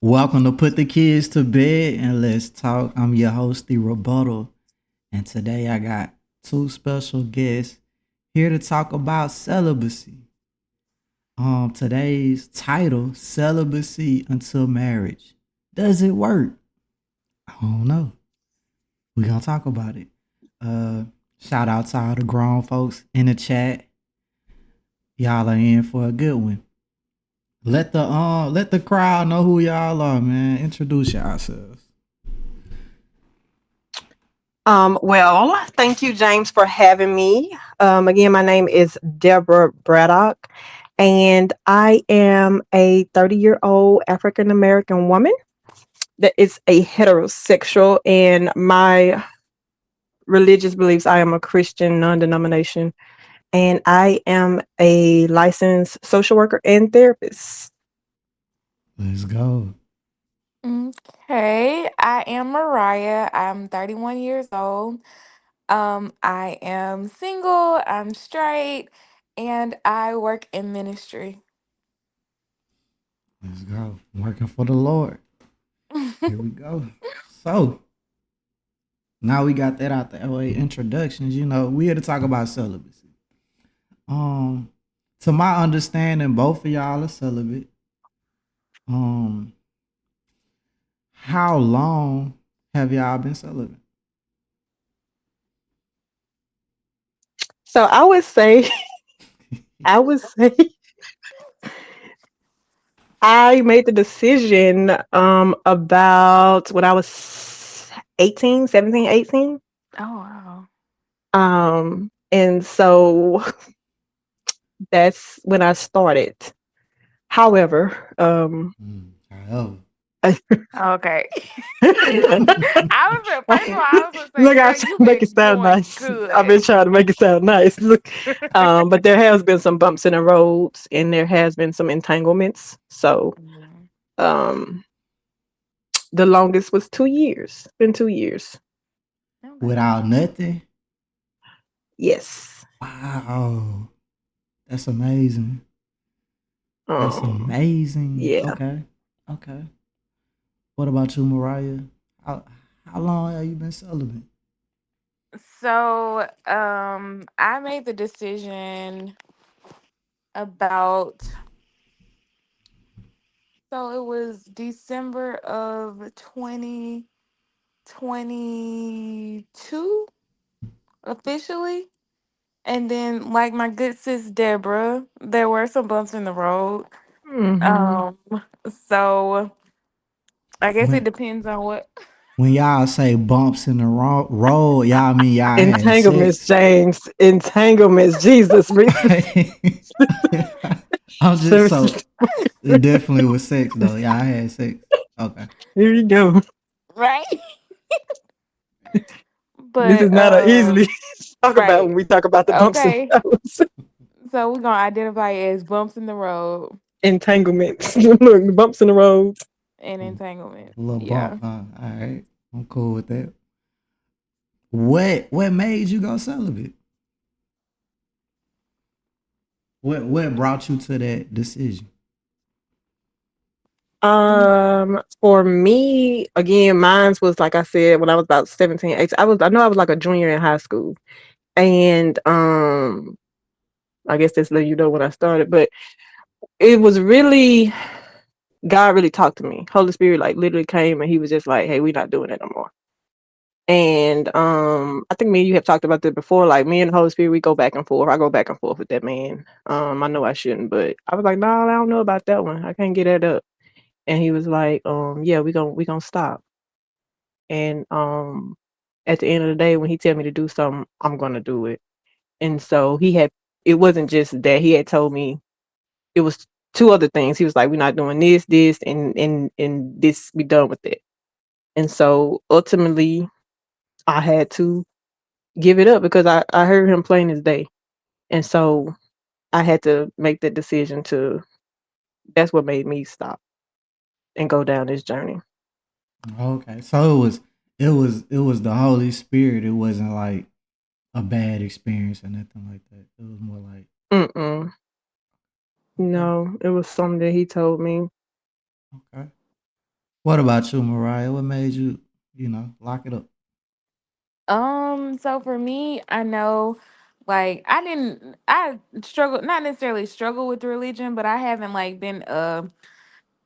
Welcome to Put the Kids to Bed and Let's Talk. I'm your host, The Rebuttal, and today I got two special guests here to talk about celibacy. Today's title, Celibacy Until Marriage. Does it work? I don't know. We're gonna talk about it. Uh Shout out to all the grown folks in the chat. Y'all are in for a good one. Let the crowd know who y'all are, man. Introduce yourselves. Thank you, James, for having me. Again, my name is Deborah Braddock, and I am a 30-year-old African American woman that is a heterosexual. And my religious beliefs, I am a Christian non denomination, and I am a licensed social worker and therapist. Let's go. Okay, I am Mariah. I'm 31 years old. I am single, I'm straight, and I work in ministry. Let's go. Working for the Lord. Here we go. So now we got that out the way. Introductions. We here to talk about celibacy. Um, to my understanding, both of y'all are celibate. Um, how long have y'all been celibate? So I would say I made the decision about when I was 18, 17, 18. Oh, wow. And so that's when I started. However, However. Okay. First of all, I was gonna say, look, I girl, try you've to make it been sound doing nice. I've good. been trying to make it sound nice. Look, but there has been some bumps in the roads, and there has been some entanglements. So, Mhm. um, the longest was 2 years. Been 2 years. Okay. Without nothing? Yes. Wow. That's amazing. That's Um, amazing. yeah. Okay. Okay. What about you, Mariah? How how long have you been celibate? I made the decision about, so it was December of 2022 officially. And then, like my good sis Deborah, there were some bumps in the road. Hmm. Um, so I guess it When depends on what. when y'all say bumps in the road, y'all mean y'all had Entanglements, sex? James. Entanglements. Jesus. I'm just Services. so it definitely was sex though. Y'all had sex. Okay. Here you go. Right? This is But not a easily talk about right. when we talk about the bumps and Okay. roads. So we're gonna identify it as bumps in the road Entanglements. Look, the bumps in the road. and A entanglements. little bump, Yeah. huh? All right. I'm cool with that. What made you go celibate? What brought you to that decision? For me, again, mine's was like I said, when I was about 17, 18. I know I was like a junior in high school. And I guess that's letting you know when I started, but it was really God really talked to me. Holy Spirit like literally came and he was just like, hey, we're not doing it no more. And I think me and you have talked about that before. Like me and the Holy Spirit, we go back and forth. I go back and forth with that man. I know I shouldn't, but I was like, no, I don't know about that one. I can't get that up. And he was like, yeah, we gonna stop. And at the end of the day, when he tell me to do something, I'm gonna do it. And so it wasn't just that he had told me it was two other things. He was like, we're not doing this, and this, be done with it. And so ultimately I had to give it up because I heard him plain as day. And so I had to make that decision to that's what made me stop and go down this journey. Okay. So it was the Holy Spirit. It wasn't like a bad experience or nothing like that. It was more like Mm-mm. okay, No, it was something that he told me. okay. What about you, Mariah? What made you, lock it up? So for me, I know like I struggle, not necessarily struggle with religion, but I haven't like been a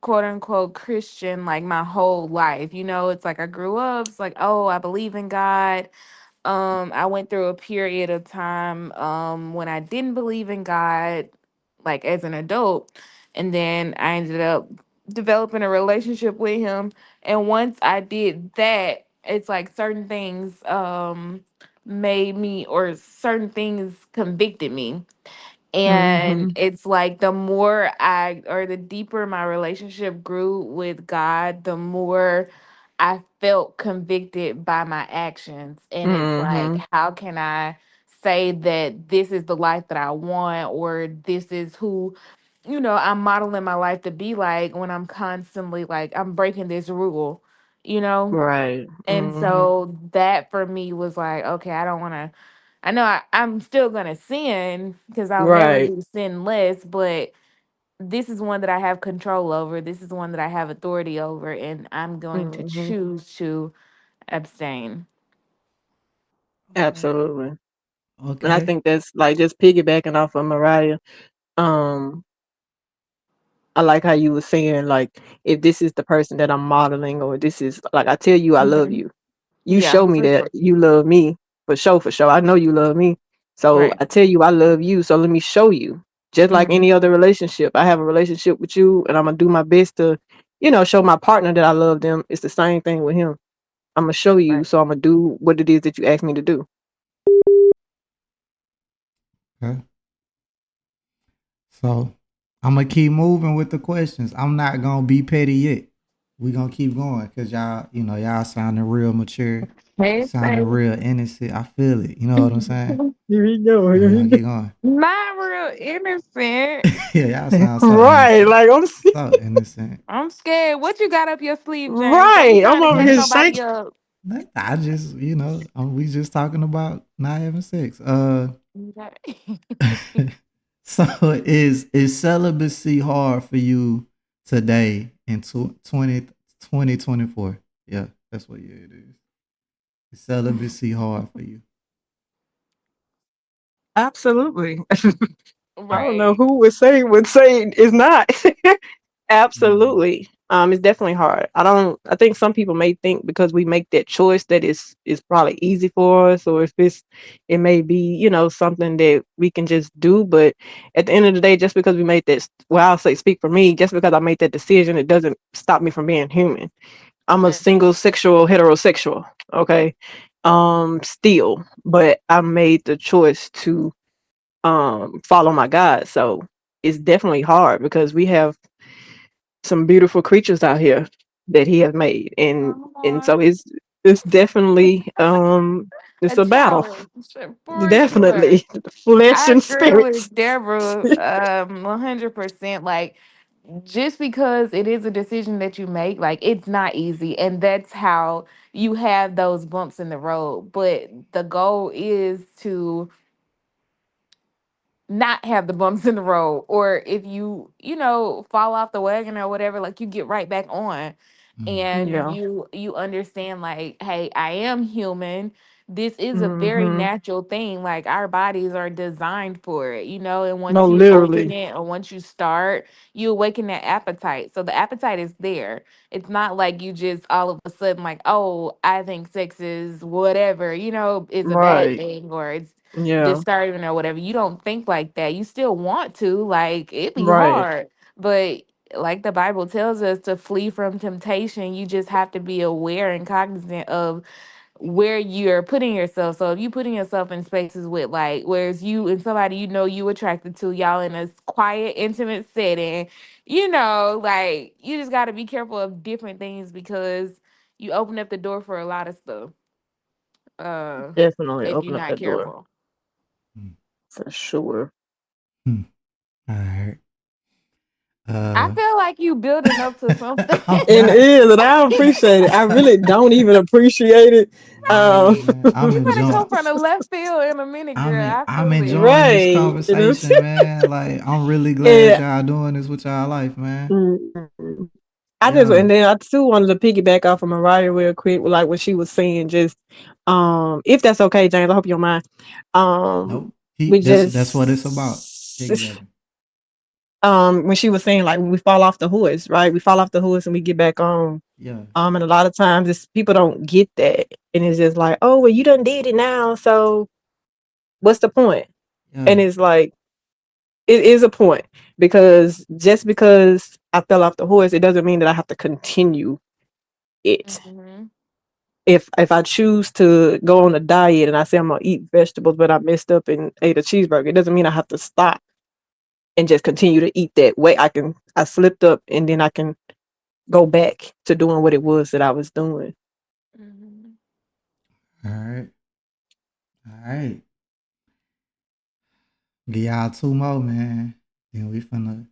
quote unquote Christian like my whole life. You know, it's like I grew up, it's like, oh, I believe in God. I went through a period of time when I didn't believe in God, like as an adult, and then I ended up developing a relationship with him. And once I did that, it's like certain things made me, or certain things convicted me. And Mm-hmm. it's like the more I, or the deeper my relationship grew with God, the more I felt convicted by my actions. And it's like, Mm-hmm. how can I say that this is the life that I want, or this is who, I'm modeling my life to be like, when I'm constantly like, I'm breaking this rule, you know? Right. And Mm-hmm. so that for me was like, okay, I don't want to. I know I'm still gonna sin because I'll never Right. do sin less, but this is one that I have control over. This is one that I have authority over, and I'm going to Mm-hmm. choose to abstain. Okay. Absolutely. And I Okay. think that's like just piggybacking off of Mariah. Um, I like how you were saying like if this is the person that I'm modeling, or this is like I tell you I love Hmm. you. You Yeah, show me for that sure. you love me for sure, for sure. I know you love me. So Right. I tell you I love you. So let me show you. Just like Hmm. any other relationship. I have a relationship with you and I'm gonna do my best to, show my partner that I love them. It's the same thing with him. I'm gonna show you, Right. so I'm gonna do what it is that you asked me to do. Okay. So I'm gonna keep moving with the questions. I'm not gonna be petty yet. We gonna keep going because y'all sounding real mature, Hey, sounding baby. real innocent. I feel it. You know what I'm saying? Here we go. So Here we we gonna go. keep going. Not real innocent. Yeah, y'all sound so Right. innocent. Like I'm So innocent. I'm scared. What you got up your sleeve, James? Don't be right. I'm trying to over catch here Uh, shaking. nobody up. I just, we just talking about not having sex. Okay. So is celibacy hard for you today in 2024? Yeah, that's what it is. Is celibacy hard for you? Absolutely. I don't know Right. who would say it's not. Mm, Absolutely. It's definitely hard. I think some people may think because we make that choice that is probably easy for us, or if it may be, something that we can just do. But at the end of the day, just because we made that, well, I'll say speak for me, just because I made that decision, it doesn't stop me from being human. I'm a Right. single sexual heterosexual. Okay. Still, but I made the choice to follow my God. So it's definitely hard because we have some beautiful creatures out here that he has made, Come and so on. it's definitely it's A a battle. challenge for sure. Definitely flesh I and agree spirits. with Deborah 100%. Like, just because it is a decision that you make, like, it's not easy. And that's how you have those bumps in the road. But the goal is to not have the bumps in the road, or if you fall off the wagon or whatever, like you get right back on, mm, and Yeah. you understand like, hey, I am human. This is a very Hmm. natural thing, like our bodies are designed for it, and No, once you open literally. it, or once you start, you awaken that appetite. So the appetite is there. It's not like you just all of a sudden like, oh, I think sex is whatever, is a bad Right. thing, or it's Yeah. disturbing or whatever. You don't think like that. You still want to, like, it'd be Right. hard. But like the Bible tells us to flee from temptation, you just have to be aware and cognizant of where you're putting yourself. So if you putting yourself in spaces with like, whereas you and somebody you attracted to, y'all in a quiet, intimate setting, like, you just got to be careful of different things, because you open up the door for a lot of stuff. Uh, Definitely if you're open up not that door careful. mm, for sure. mm. All right. I Uh, feel like you building up to something. I'm And it not. is, and I appreciate it. I really don't even appreciate it. Hey Um, man, I'm You gonna enjoying. come from the left field in a minute, girl. I I'm feel it. enjoying this right. conversation, man. Like I'm really glad And y'all doing this with y'all life, man. mm, I just Yeah. and then I too wanted to piggyback off of Mariah real quick, like what she was saying. Just if that's okay, James. I hope you don't mind. Nope. We That's what it's about. just Piggybacking. when she was saying like when we fall off the horse, right? We fall off the horse and we get back on. Yeah. And a lot of times it's people don't get that, and it's just like, oh well, you done did it now, so what's the point? Yeah. And it's like it is a point because just because I fell off the horse, it doesn't mean that I have to continue it. Mhm. If I choose to go on a diet and I say I'm gonna eat vegetables, but I messed up and ate a cheeseburger, it doesn't mean I have to stop and just continue to eat that way. I slipped up and then I can go back to doing what it was that I was doing. Mhm. All right. All right. Get y'all two more, man. Then we finna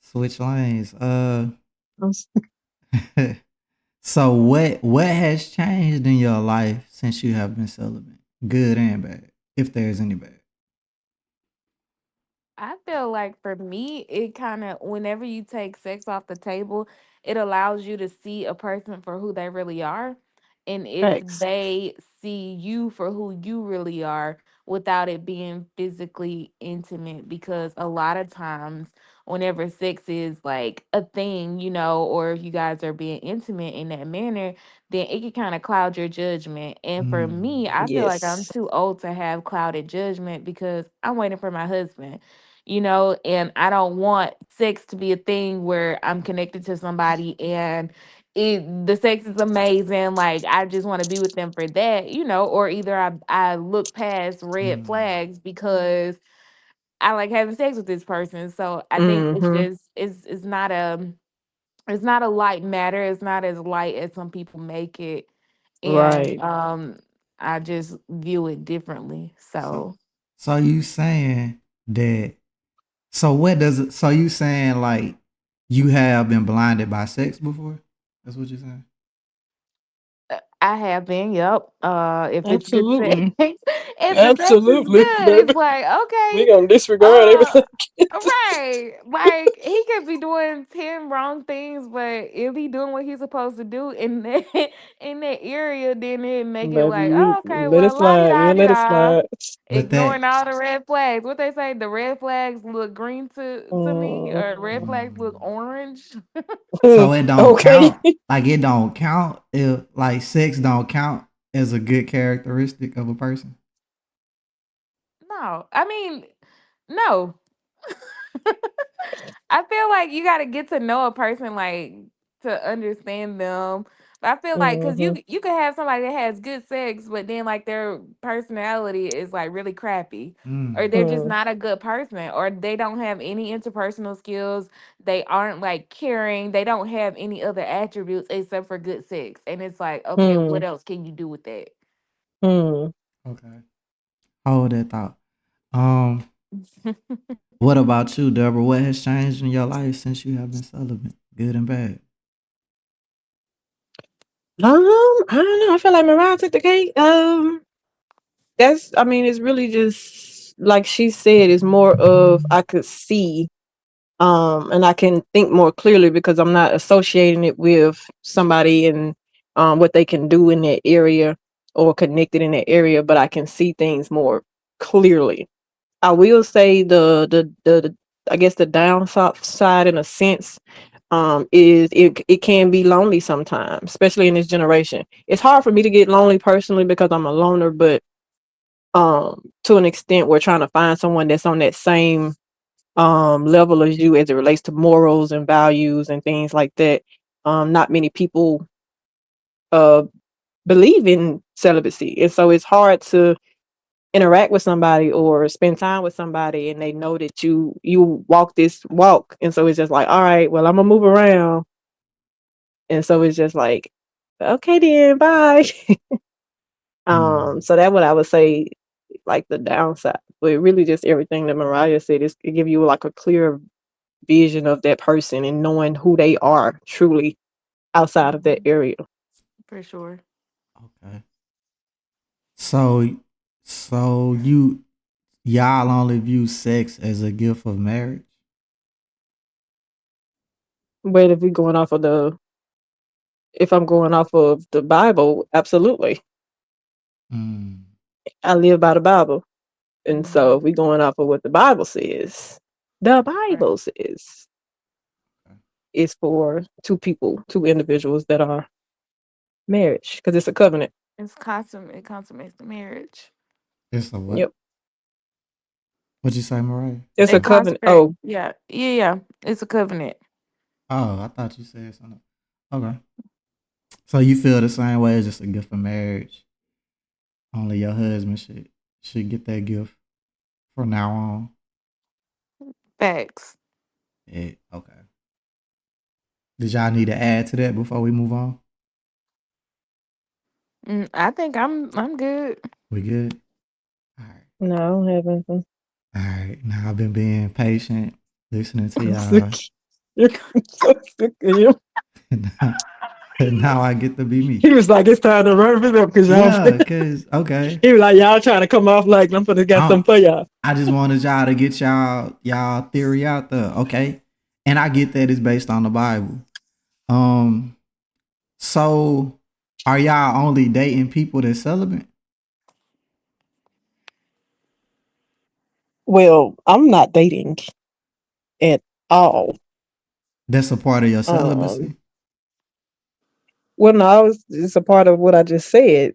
switch lanes. So what has changed in your life since you have been celibate? Good and bad, if there's any bad. I feel like for me, it kind of, whenever you take sex off the table, it allows you to see a person for who they really are. And if Thanks. they see you for who you really are without it being physically intimate, because a lot of times, whenever sex is like a thing, or if you guys are being intimate in that manner, then it can kind of cloud your judgment. And for Mm. me, I feel like I'm Yes. too old to have clouded judgment because I'm waiting for my husband, and I don't want sex to be a thing where I'm connected to somebody and the sex is amazing. Like I just want to be with them for that, or either I look past red Mm. flags because I like having sex with this person. So I think it's Mm-hmm. just it's not a light matter. It's not as light as some people make it. And Right. I just view it differently. So So so you saying that so what does it so you saying like you have been blinded by sex before? That's what you're saying? I have been, yep. If it's good sex, Absolutely. if the sex is Absolutely, good, it's baby. like We okay, gonna disregard uh, everything. right. Like he could be doing 10 wrong things, but if he doing what he's supposed to do in that in that area, then it make it Baby, like, we oh, okay, let it well, la di slide. da We'll di let it da. slide. But that Ignoring all the red flags. What they say, the red flags look green to me, or red flags look mm, orange. so it don't Okay. count. Like it don't count if like sex don't count as a good characteristic of a person. No, I mean, no. I feel like you got to get to know a person, like to understand them. But I feel like because Mm-hmm. you could have somebody that has good sex, but then like their personality is like really crappy, or Mm. they're just not a good person, or they don't have any interpersonal skills. They aren't like caring. They don't have any other attributes except for good sex, and it's like, okay, Hmm. what else can you do with that? Hmm. Okay. Hold that thought. Um, what about you, Deborah? What has changed in your life since you have been celibate? Good and bad. I don't know. I feel like Mariah took the cake. That's. I mean, it's really just like she said. It's more of I could see, and I can think more clearly because I'm not associating it with somebody and what they can do in that area or connected in that area, but I can see things more clearly. I will say the I guess the downside in a sense is it can be lonely sometimes, especially in this generation. It's hard for me to get lonely personally because I'm a loner, but to an extent we're trying to find someone that's on that same level as you as it relates to morals and values and things like that. Not many people uh believe in celibacy, and so it's hard to interact with somebody or spend time with somebody and they know that you walk this walk, and so it's just like, all right, well, I'm gonna move around, and so it's just like, okay then, bye. Mm. So that's what I would say, like the downside, but really just everything that Mariah said is it give you like a clear vision of that person and knowing who they are truly outside of that Mhm. area. For sure. Okay. So, so y'all only view sex as a gift of marriage. But if I'm going off of the Bible, absolutely. Mm, I live by the Bible. And so if Mhm. we going off of what the Right. Bible says okay. is for two individuals that are marriage, because it's a covenant. It consummates the marriage. It's a what? Yep. What'd you say, Mariah? It's a It covenant. consecrate. Oh, Yeah, yeah, yeah. It's a covenant. Oh, I thought you said something. Okay. So you feel the same way as just a gift of marriage. Only your husband should get that gift from now on. Facts. Okay. Did y'all need to add to that before we move on? I think I'm good. We good? All right. no, I don't have anything. All right. Now I've been being patient, listening to I'm sick. y'all. You're so sick of you. Now I get to be me. He was like, it's time to run it up because y'all. Yeah, cause okay. He was like, y'all trying to come off like I'm gonna got I something for y'all. I just wanted y'all to get y'all theory out there, okay? And I get that it's based on the Bible. Um, so are y'all only dating people that's celibate? Well, I'm not dating at all. That's a part of your Um, celibacy? well, no, it's a part of what I just said.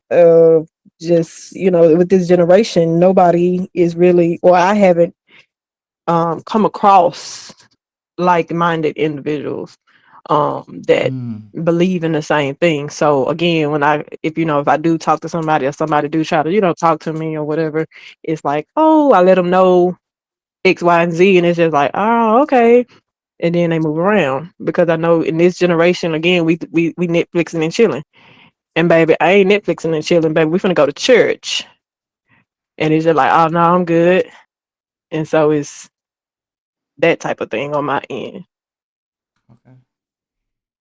Just with this generation, nobody is really, or I haven't come across like-minded individuals that Mm, believe in the same thing. So again, if I do talk to somebody or somebody do try to talk to me or whatever, it's like, oh, I let them know X, Y, and Z, and it's just like, oh, okay, and then they move around because I know in this generation, again, we Netflixing and chilling, and baby, I ain't Netflixing and chilling, baby. We finna go to church, and it's just like, oh no, I'm good, and so it's that type of thing on my end. okay.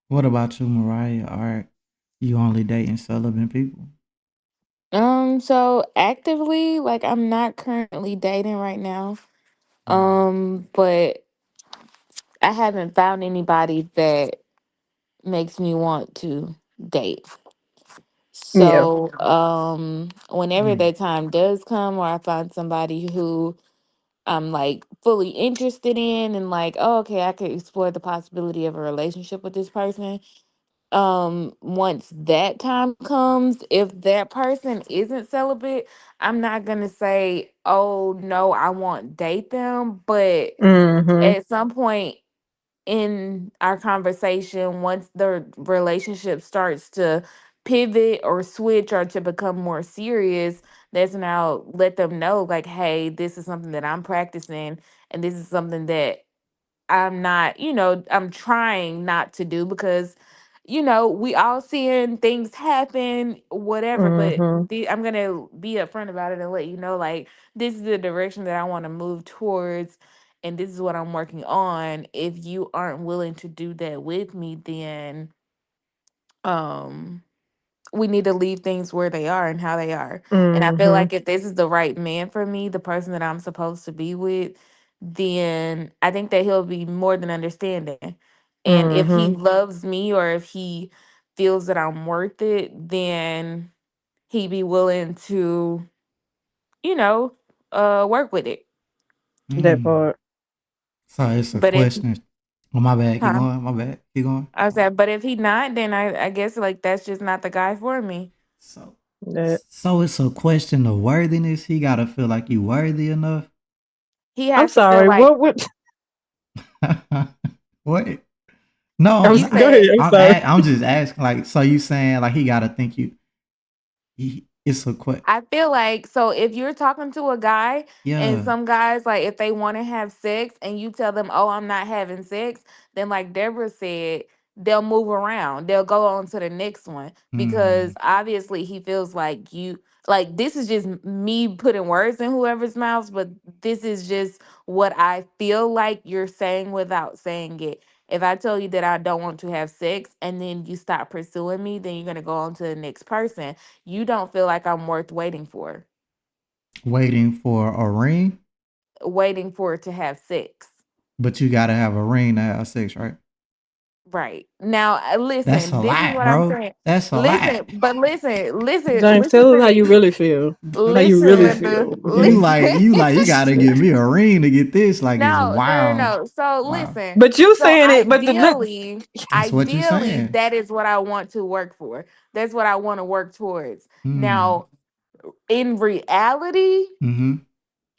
What about you, Mariah? Are you only dating celibate people? So actively, like I'm not currently dating right now. Mm, But I haven't found anybody that makes me want to date. Yeah. So, whenever mm, that time does come where I find somebody who I'm like fully interested in and like, oh, okay, I could explore the possibility of a relationship with this person. Once that time comes, if that person isn't celibate, I'm not gonna say, oh no, I won't date them, but Mhm. at some point in our conversation, once the relationship starts to pivot or switch or to become more serious, that's now let them know, like, hey, this is something that I'm practicing, and this is something that I'm not, I'm trying not to do because, we all seeing things happen, whatever. But Mhm. I'm gonna be upfront about it and let you know, like, this is the direction that I want to move towards, and this is what I'm working on. If you aren't willing to do that with me, then um we need to leave things where they are and how they are. And I feel Mhm. like if this is the right man for me, the person that I'm supposed to be with, then I think that he'll be more than understanding. And if he Mhm. loves me or if he feels that I'm worth it, then he'd be willing to, you know, work with it. That mm. part. So it's a But if question. Oh, my bad. Keep huh? going. My bad. Keep going. I said, but if he not, then I guess like that's just not the guy for me. So, That so it's a question of worthiness. He gotta feel like you worthy enough. He I'm has to feel sorry. like What? What? No, I'm I'm you not. go said. ahead. I'm sorry. I'm just asking. Like, so you saying like he gotta think you? It's a question. I feel like so if you're talking to a guy and Yeah. some guys like if they want to have sex and you tell them, "Oh, I'm not having sex," then like Deborah said, they'll move around. They'll go on to the next one because Mm, obviously he feels like you like this is just me putting words in whoever's mouths, but this is just what I feel like you're saying without saying it. If I tell you that I don't want to have sex and then you stop pursuing me, then you're going to go on to the next person. You don't feel like I'm worth waiting for a ring, waiting for to have sex. but you gotta have a ring to have sex, right? Right. Now, That's listen, a this is lot, what I'm bro. saying. That's a lot. Listen, but James, listen tell to us how me. you really feel. How you Listen, really Linda. feel. You gotta give me a ring to get this. Like it's No, no, no, wow. no. So Wow. listen. But you So saying it, but the look, That's what you're ideally, saying. that is what I want to work for. That's what I want to work towards. Hmm. Now, in reality, Mm-hmm.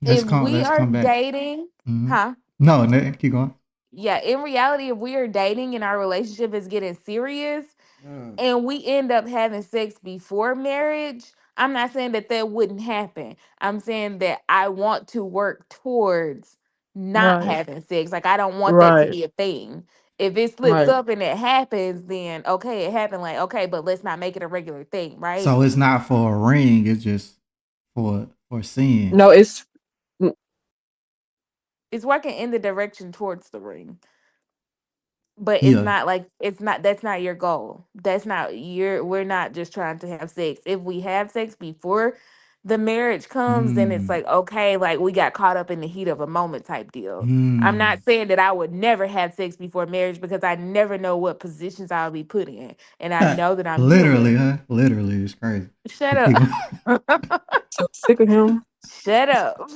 if we Let's are come back. dating, Hmm. huh? No, keep going. Yeah, in reality, if we are dating and our relationship is getting serious, Mm. and we end up having sex before marriage, I'm not saying that that wouldn't happen. I'm saying that I want to work towards not right, having sex. Like, I don't want that to right, be a thing. If it slips right. up and it happens, then okay, it happened. Like, okay, but let's not make it a regular thing, right? So it's not for a ring. It's just for seeing. No, it's It's working in the direction towards the ring. But it's Yeah. not like it's not that's not your goal. That's not your we're not just trying to have sex. If we have sex before the marriage comes, then it's Mm. like, okay, like we got caught up in the heat of a moment type deal. I'm Mm. not saying that I would never have sex before marriage because I never know what positions I'll be put in. And I know that I'm Literally, human. huh? Literally, it's crazy. Shut But keep up. going. so sick of him. Shut up.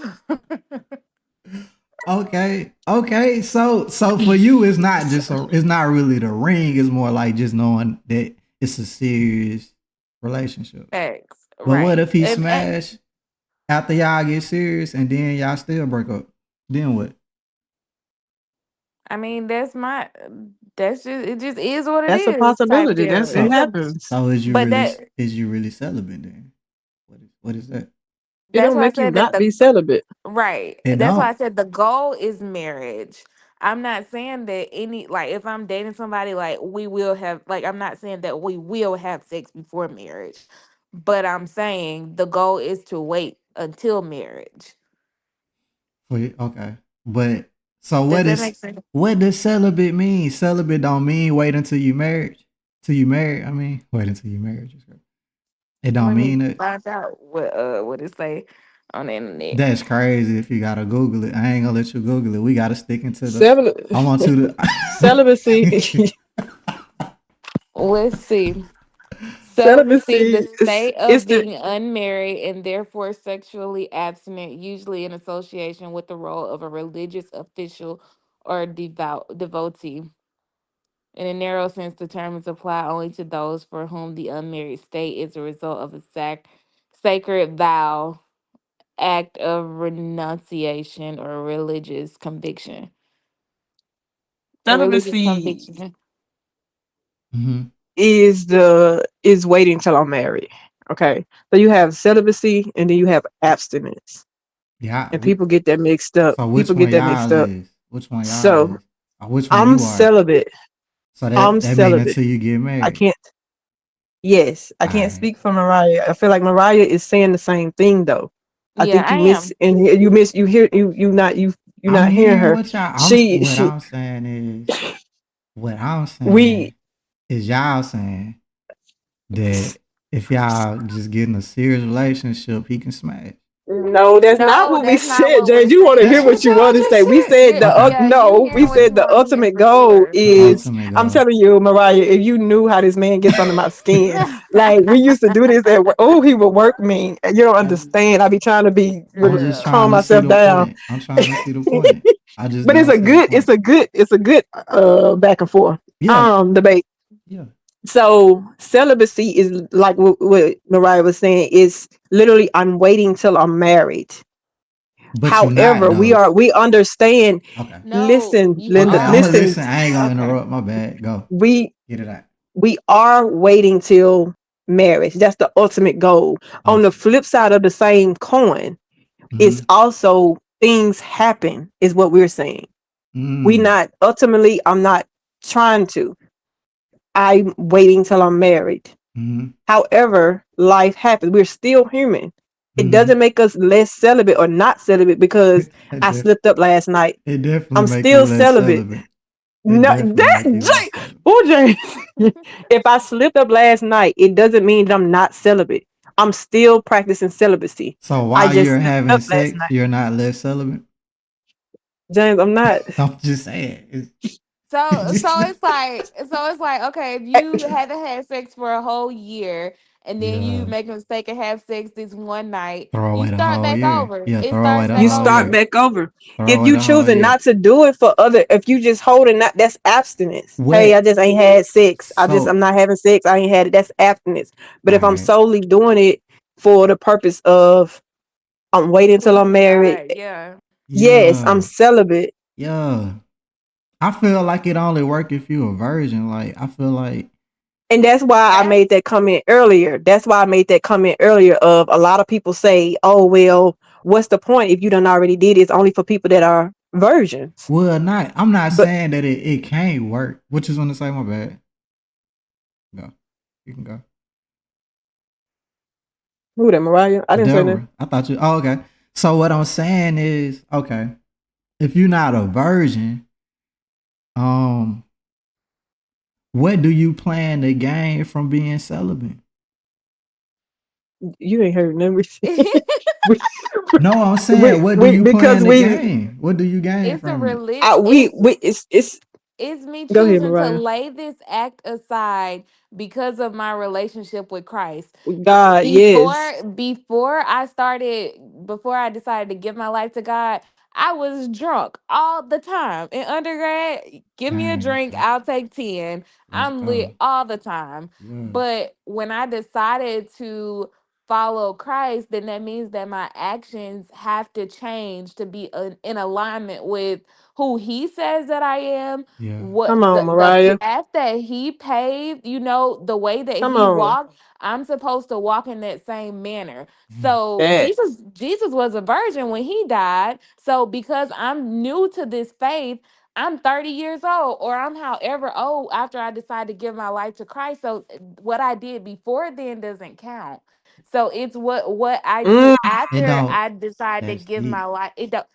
Okay, okay. So for you, it's not really the ring. It's more like just knowing that it's a serious relationship. Thanks. But what Right. if he And smash after y'all get serious and then y'all still break up? Then what? I mean, that's just it just is what it That's a is type possibility. deal. That's it It's So a happens. so but that is you really celibate then? What is that? It that's don't why I make you said that not be the celibate. right. It That's why don't. I said the goal is marriage. I'm not saying that any like if I'm dating somebody like we will have like I'm not saying that we will have sex before marriage. But I'm saying the goal is to wait until marriage. Okay. But so Does that make sense? what does celibate mean? Celibate don't mean wait until you married. Till you married. I mean, wait until you married. It don't Let me mean it. find out what it say on the internet. That's crazy if you gotta Google it. I ain't gonna let you Google it. We gotta stick into the Celibacy, I want you celibacy, to Let's see. Celibacy, the celibacy state is of the being unmarried and therefore sexually abstinent, usually in association with the role of a religious official or devotee. In a narrow sense, the term is applied only to those for whom the unmarried state is a result of a sacred vow, act of renunciation, or religious conviction. A religious celibacy conviction. Mhm. is waiting till I'm married. Okay, so you have celibacy and then you have abstinence, Yeah, and people get that mixed up. so which People one get that mixed y'all up. is? Which one y'all So is? Or which one I'm you are? celibate. So I'm that mean celibate. until you get I married. can't. Yes, I can't Alright. speak for Mariah. I feel like Mariah is saying the same thing though. I Yeah, think I you miss am. and you miss you hear you I'm not hearing hearing her. what y'all what She I'm saying is what I'm we saying is y'all saying that if y'all just get in a serious relationship, he can smash. no, that's not No, what we that's not said, what we're James. You want to That's hear saying. what what you y'all want to just say. We said. said Okay. Yeah, you no, we hearing what said you the want to hear ultimate for goal sure. The is ultimate I'm goal. telling you, Mariah, if you knew how this man gets under my skin, like we used to do this at work. Oh, he would work me. You don't I'm understand. I be trying to be just Bruh. calm trying to see myself the down. point. I'm trying to see the point. I just But don't see the point. it's a good back and forth Yeah. debate. Yeah. So celibacy is like what Mariah was saying is literally I'm waiting till I'm married. But you not However, though. we understand. Okay. No, Listen, you Linda, Okay, I'm gonna are. listen. listen. I ain't gonna Okay. interrupt. My bad. Go. We Get it out. we are waiting till marriage. That's the ultimate goal. On the Ultimate. flip side of the same coin, it's Mm-hmm. also things happen. Is what we're saying. We Mm. not ultimately. I'm not trying to. I'm waiting till I'm married. Mm-hmm. However, life happens. We're still human. It Mm-hmm. doesn't make us less celibate or not celibate because It, I def- slipped up last night. it definitely I'm make you still less celibate. celibate. It No, definitely make you less that celibate. oh James. If I slipped up last night, it doesn't mean that I'm not celibate. I'm still practicing celibacy. So I while just you're slipped having up last sex, night. you're not less celibate. James, I'm not. I'm just saying. So it's like okay, if you haven't had sex for a whole year and then you Yeah. make a mistake and have sex this one night, Throw you away the start whole back year. over. Yeah, It throw away starts the back You whole start over. year. back over. Throw If away you the whole choosing year. not to do it for other, if you just holding that, that's abstinence. Hey, I What? just ain't had sex. I'm So, not having sex. I ain't had it. That's abstinence. But if I'm alright. solely doing it for the purpose of I'm waiting till I'm Pleasing married, God, yeah. yes, I'm Yeah. celibate. Yeah. I feel like it only work if you a virgin. Like, I feel like, And that's why I That's made that comment earlier. That's why I made that comment earlier of a lot of people say, oh, well, what's the point if you done already did it? It's only for people that are virgins. well, not, I'm not But saying that it can't work. What you want to say? My bad. Go. You can go. who that, Mariah? I didn't say that. Deborah. I thought you, oh, okay. So, what I'm saying is, okay, if you're not a virgin, um, what do you plan to gain from being celibate? You ain't heard nothing. We, No, I'm saying, what do you because plan to gain? What do you gain it's a from it? religion. It's it's. it's me Go ahead, choosing to Mariah. lay this act aside because of my relationship with Christ. God, yes. Before I started, before I decided to give my life to God, I was drunk all the time in undergrad. Give me a Dang, drink, okay. I'll take 10. Let's I'm go. lit all the time. Yeah. But when I decided to follow Christ, then that means that my actions have to change to be in alignment with who he says that I am, Yeah. what Come on, the Mariah. path that he paved, the way that Come he on. walked. I'm supposed to walk in that same manner. Mm. So That. Jesus was a virgin when he died. So because I'm new to this faith, I'm 30 years old, or I'm however old after I decide to give my life to Christ. So what I did before then doesn't count. So it's what I do Mm, It after don't. I decide to That's give my deep. life. It don't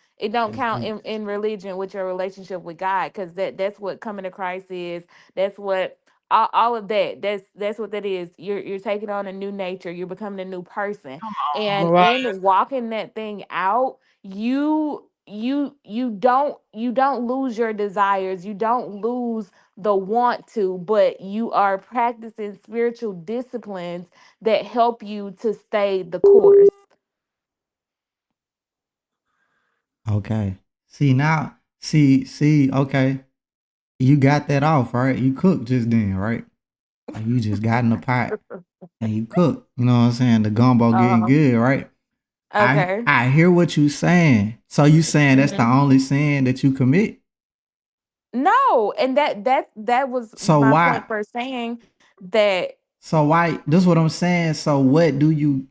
That's count deep. in religion with your relationship with God, because that's what coming to Christ is. That's what all of that. That's what that is. You're taking on a new nature. You're becoming a new person, and Mariah. in walking that thing out, you don't lose your desires. You don't lose the want to, but you are practicing spiritual disciplines that help you to stay the course. Okay. See now. See. Okay. You got that off, right? You cooked just then, right? Like you just got in the pot and you cook. You know what I'm saying? The gumbo getting Uh, good, right? I okay. I hear what you saying. So you saying that's the Mhm. only sin that you commit? No, and that was So my why? point for saying that. So why? This is what I'm saying. So what do you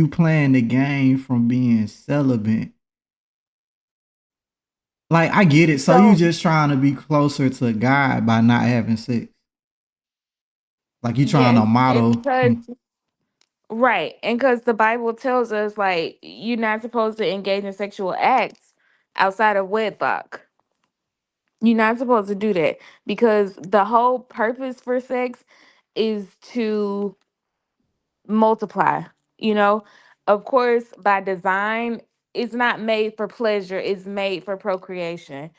plan to gain from being celibate? Like I get it. So you So just trying to be closer to God by not having sex. Like you trying yes, to and model. because right, and because the Bible tells us like you're not supposed to engage in sexual acts outside of wedlock. You're not supposed to do that because the whole purpose for sex is to multiply. You know, of course, by design, it's not made for pleasure; it's made for procreation.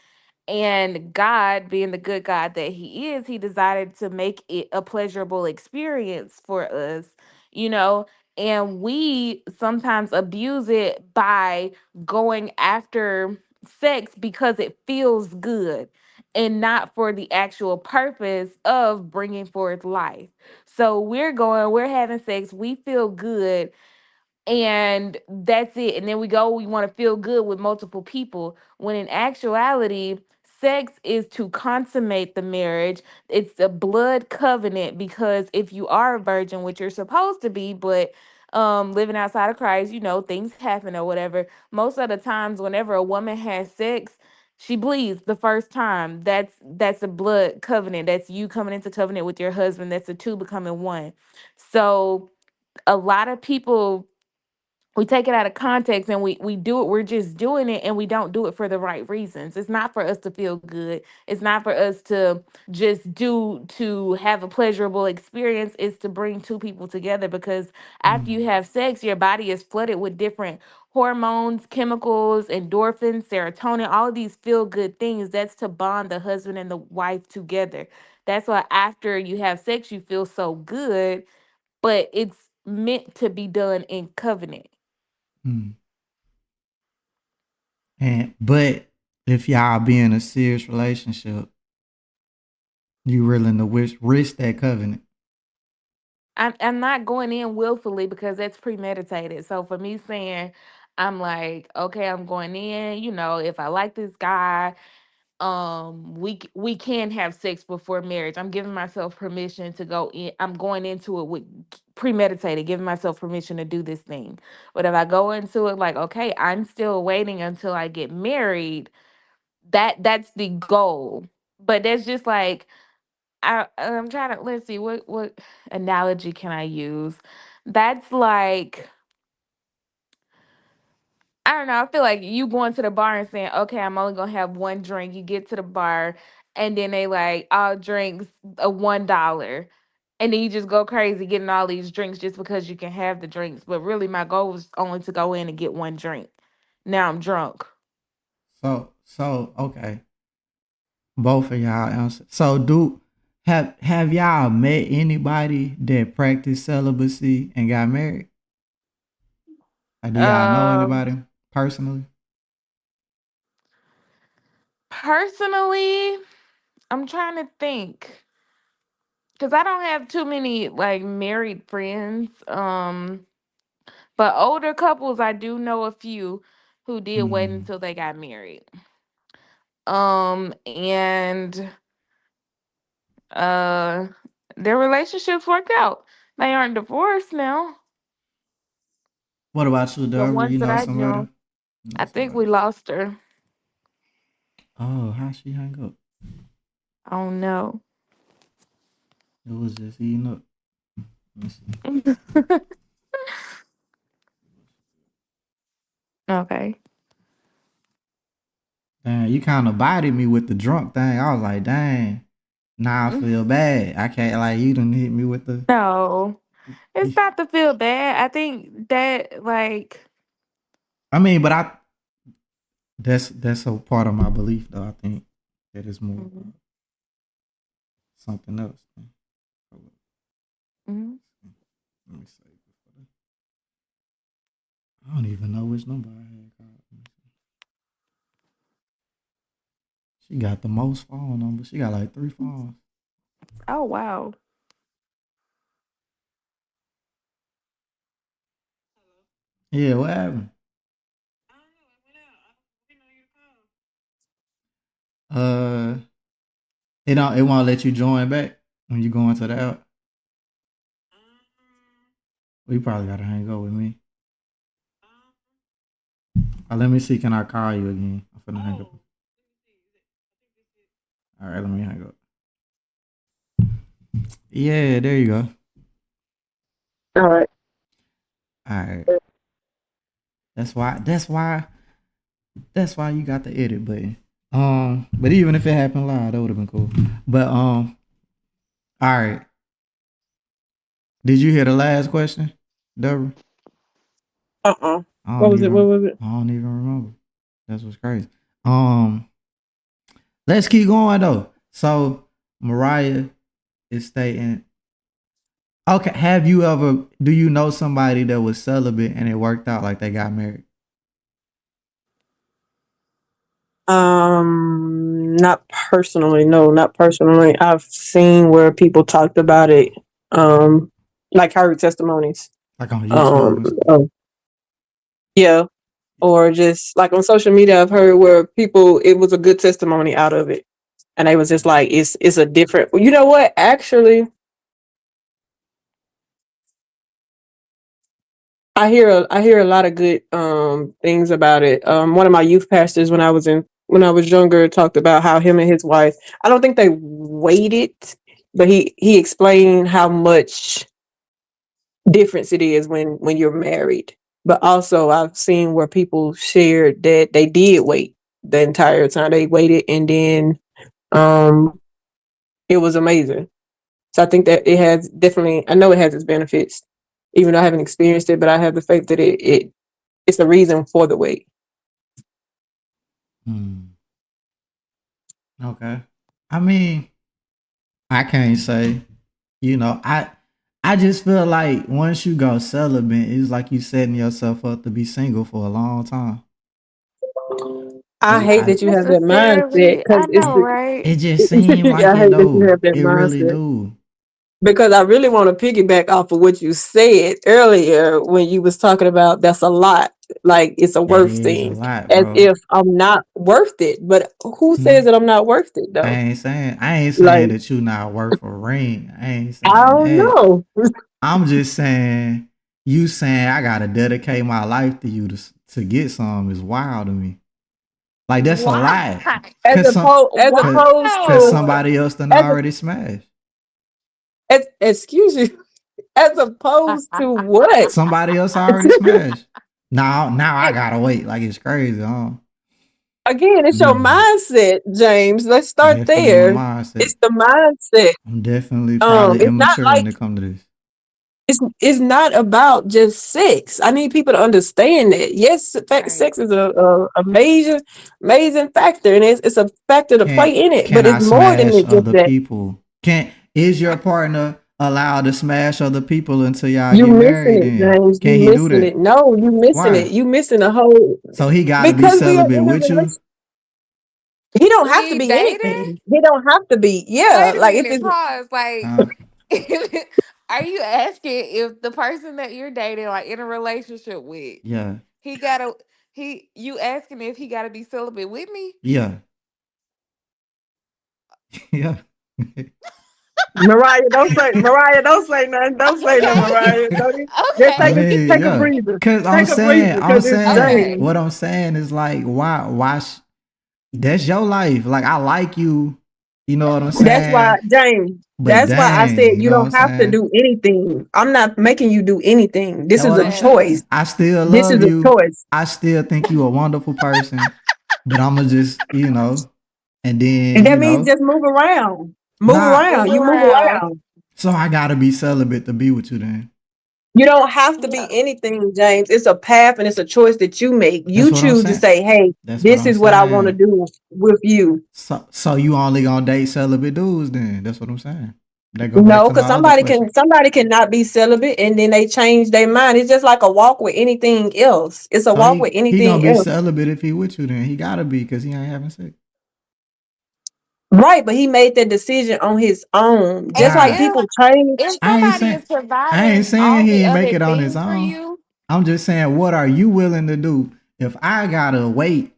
And God, being the good God that He is, He decided to make it a pleasurable experience for us, you know. And we sometimes abuse it by going after sex because it feels good and not for the actual purpose of bringing forth life. So we're having sex, we feel good, and that's it. And then we want to feel good with multiple people, when in actuality, sex is to consummate the marriage. It's a blood covenant, because if you are a virgin, which you're supposed to be, but living outside of Christ, things happen or whatever. Most of the times whenever a woman has sex, she bleeds the first time. That's a blood covenant. That's you coming into covenant with your husband. That's the two becoming one. So a lot of people, we take it out of context and we do it, we're just doing it, and we don't do it for the right reasons. It's not for us to feel good. It's not for us to just do to have a pleasurable experience. It's to bring two people together, because after Mm, you have sex, your body is flooded with different hormones, chemicals, endorphins, serotonin, all of these feel good things. That's to bond the husband and the wife together. That's why after you have sex, you feel so good, but it's meant to be done in covenant. Mm. And but if y'all be in a serious relationship, you willing to risk that covenant. I'm not going in willfully because that's premeditated. So for me saying, I'm like, okay, I'm going in, if I like this guy, we can have sex before marriage. I'm giving myself permission to go in. I'm going into it with premeditated, giving myself permission to do this thing. But if I go into it like, okay, I'm still waiting until I get married, that's the goal. But that's just like I'm trying to, let's see, what analogy can I use? That's like, I don't know. I feel like you going to the bar and saying, "Okay, I'm only gonna have one drink." You get to the bar, and then they like all drinks $1, and then you just go crazy getting all these drinks just because you can have the drinks. But really, my goal was only to go in and get one drink. Now I'm drunk. So okay, both of y'all answer. So do have y'all met anybody that practiced celibacy and got married? Or do y'all know Um, anybody personally? Personally, I'm trying to think because I don't have too many like married friends. But older couples, I do know a few who did wait Mm. until they got married. And uh their relationships worked out. They aren't divorced now. What about you, The Deborah? ones You that know I somebody? know. Know I think somebody? we lost her. Oh, how she hang up? I don't know. It was just eating up. Let me see. Okay. Dang, you kind of bodied me with the drunk thing. I was like, dang, now I feel bad. I can't like you done hit me with the. No. It's not to feel bad. I think that like I mean, but that's a part of my belief though. I think that is more mhm, something else. mhm. Let me say. I don't even know which number I had called. She got the most phone numbers. She got like 3 phones. Oh wow. Yeah, what happened? Uh, it won't let you join back when you go into the app. Well, you probably gotta hang up with me. Let me see. Can I call you again? I'm finna hang up. All right, let me hang up. Yeah, there you go. All right. All right. That's why. That's why you got the edit button. But even if it happened live, that would have been cool. But all right. Did you hear the last question, Deborah? Uh-uh. I What don't was it? What even. was it? I don't even remember. That's what's crazy. Um, let's keep going though. So Mariah is stating, okay, have you ever? Do you know somebody that was celibate and it worked out like they got married? Not personally. No, not personally. I've seen where people talked about it. Like heard testimonies. Like on YouTube Um, and stuff. of- yeah, or just like on social media, I've heard where people it was a good testimony out of it, and they was just like, it's a different. You know what? Actually, I hear a lot of good things about it. One of my youth pastors when I was younger talked about how him and his wife. I don't think they waited, but he explained how much difference it is when you're married. But also I've seen where people shared that they did wait the entire time. They waited and then um it was amazing. So I think that it has definitely I know it has its benefits. Even though I haven't experienced it, but I have the faith that it It's the reason for the weight. Hmm. Okay. I mean, I can't say. I just feel like once you go celibate, it's like you setting yourself up to be single for a long time. I It, hate I, that you have that mindset Necessarily, because I it's know, the, right? it just seemed I like it hate that you though. have that It really mindset. do. Because I really want to piggyback off of what you said earlier when you was talking about that's a lot, like it's a That worth is a thing, lot, as bro. if I'm not worth it. But who says No, that I'm not worth it though? I ain't saying Like that you not worth a ring. I ain't I saying don't that. know. I'm just saying you saying I gotta dedicate my life to you to get some is wild to me. Like that's a Why? lie. As Cause some opposed as opposed cause to Wow. somebody else done as, already smashed. excuse you, as opposed to what? Somebody else already smashed. Now I gotta wait. Like it's crazy, huh? Again, it's your Mm, mindset, James. Let's start definitely my there. mindset. It's the mindset. I'm definitely probably It's not immature when like it comes to this. it's not about just sex. I need people to understand that. Yes, Right. sex is a major amazing factor, and it's a factor to Can play in it. can But I it's more than smash just other that. people? Can Is your partner allowed to smash other people until y'all You get missing married? it, Then James. You can he do missing it. that? No, you missing it. Why? You missing a whole So he got to be because we are celibate in a with you? relationship. He don't have to We be dating? anything. He don't have to be. Yeah, Wait a like if minute, it's pause. Like, Huh? are you asking if the person that you're dating, like in a relationship with, Yeah, he gotta you asking if he gotta be celibate with me? yeah, yeah. Mariah, don't say nothing. Don't say nothing, Okay. Mariah. Don't you, just I Okay. mean, take a yeah. breather. Cause Take a breather I'm because it's saying, Okay. James. what I'm saying is like, that's your life. Like I like you. You know what I'm That's why, saying? James. But That's why I dang, said you you know what I'm don't have to saying? do anything. I'm not making you do anything. This That's is what a I'm Yeah. choice. saying. I still This is love a you. choice. I still think you a wonderful person. But I'ma just, and And then, that means just move around. Move nah, around. Move You move around. around. so I gotta be celibate to be with you then. You don't have to be Yeah. anything, James. It's a path and it's a choice that you make. That's You what I'm choose to saying. say, hey, That's what this I'm is what I want to saying. do with you. So you only gonna date celibate dudes then? That's what I'm saying. That go back No, to my because other question. somebody cannot be celibate and then they change their mind. It's just like a walk with anything else. It's a So walk with he gonna anything be else. celibate if he with you then. He gotta be because he ain't having sex. Right, but he made that decision on his own. Just And like How? people change. if I ain't somebody saying is I ain't providing saying all he the ain't make other it on his things for own. you, I'm just saying, what are you willing to do if I gotta wait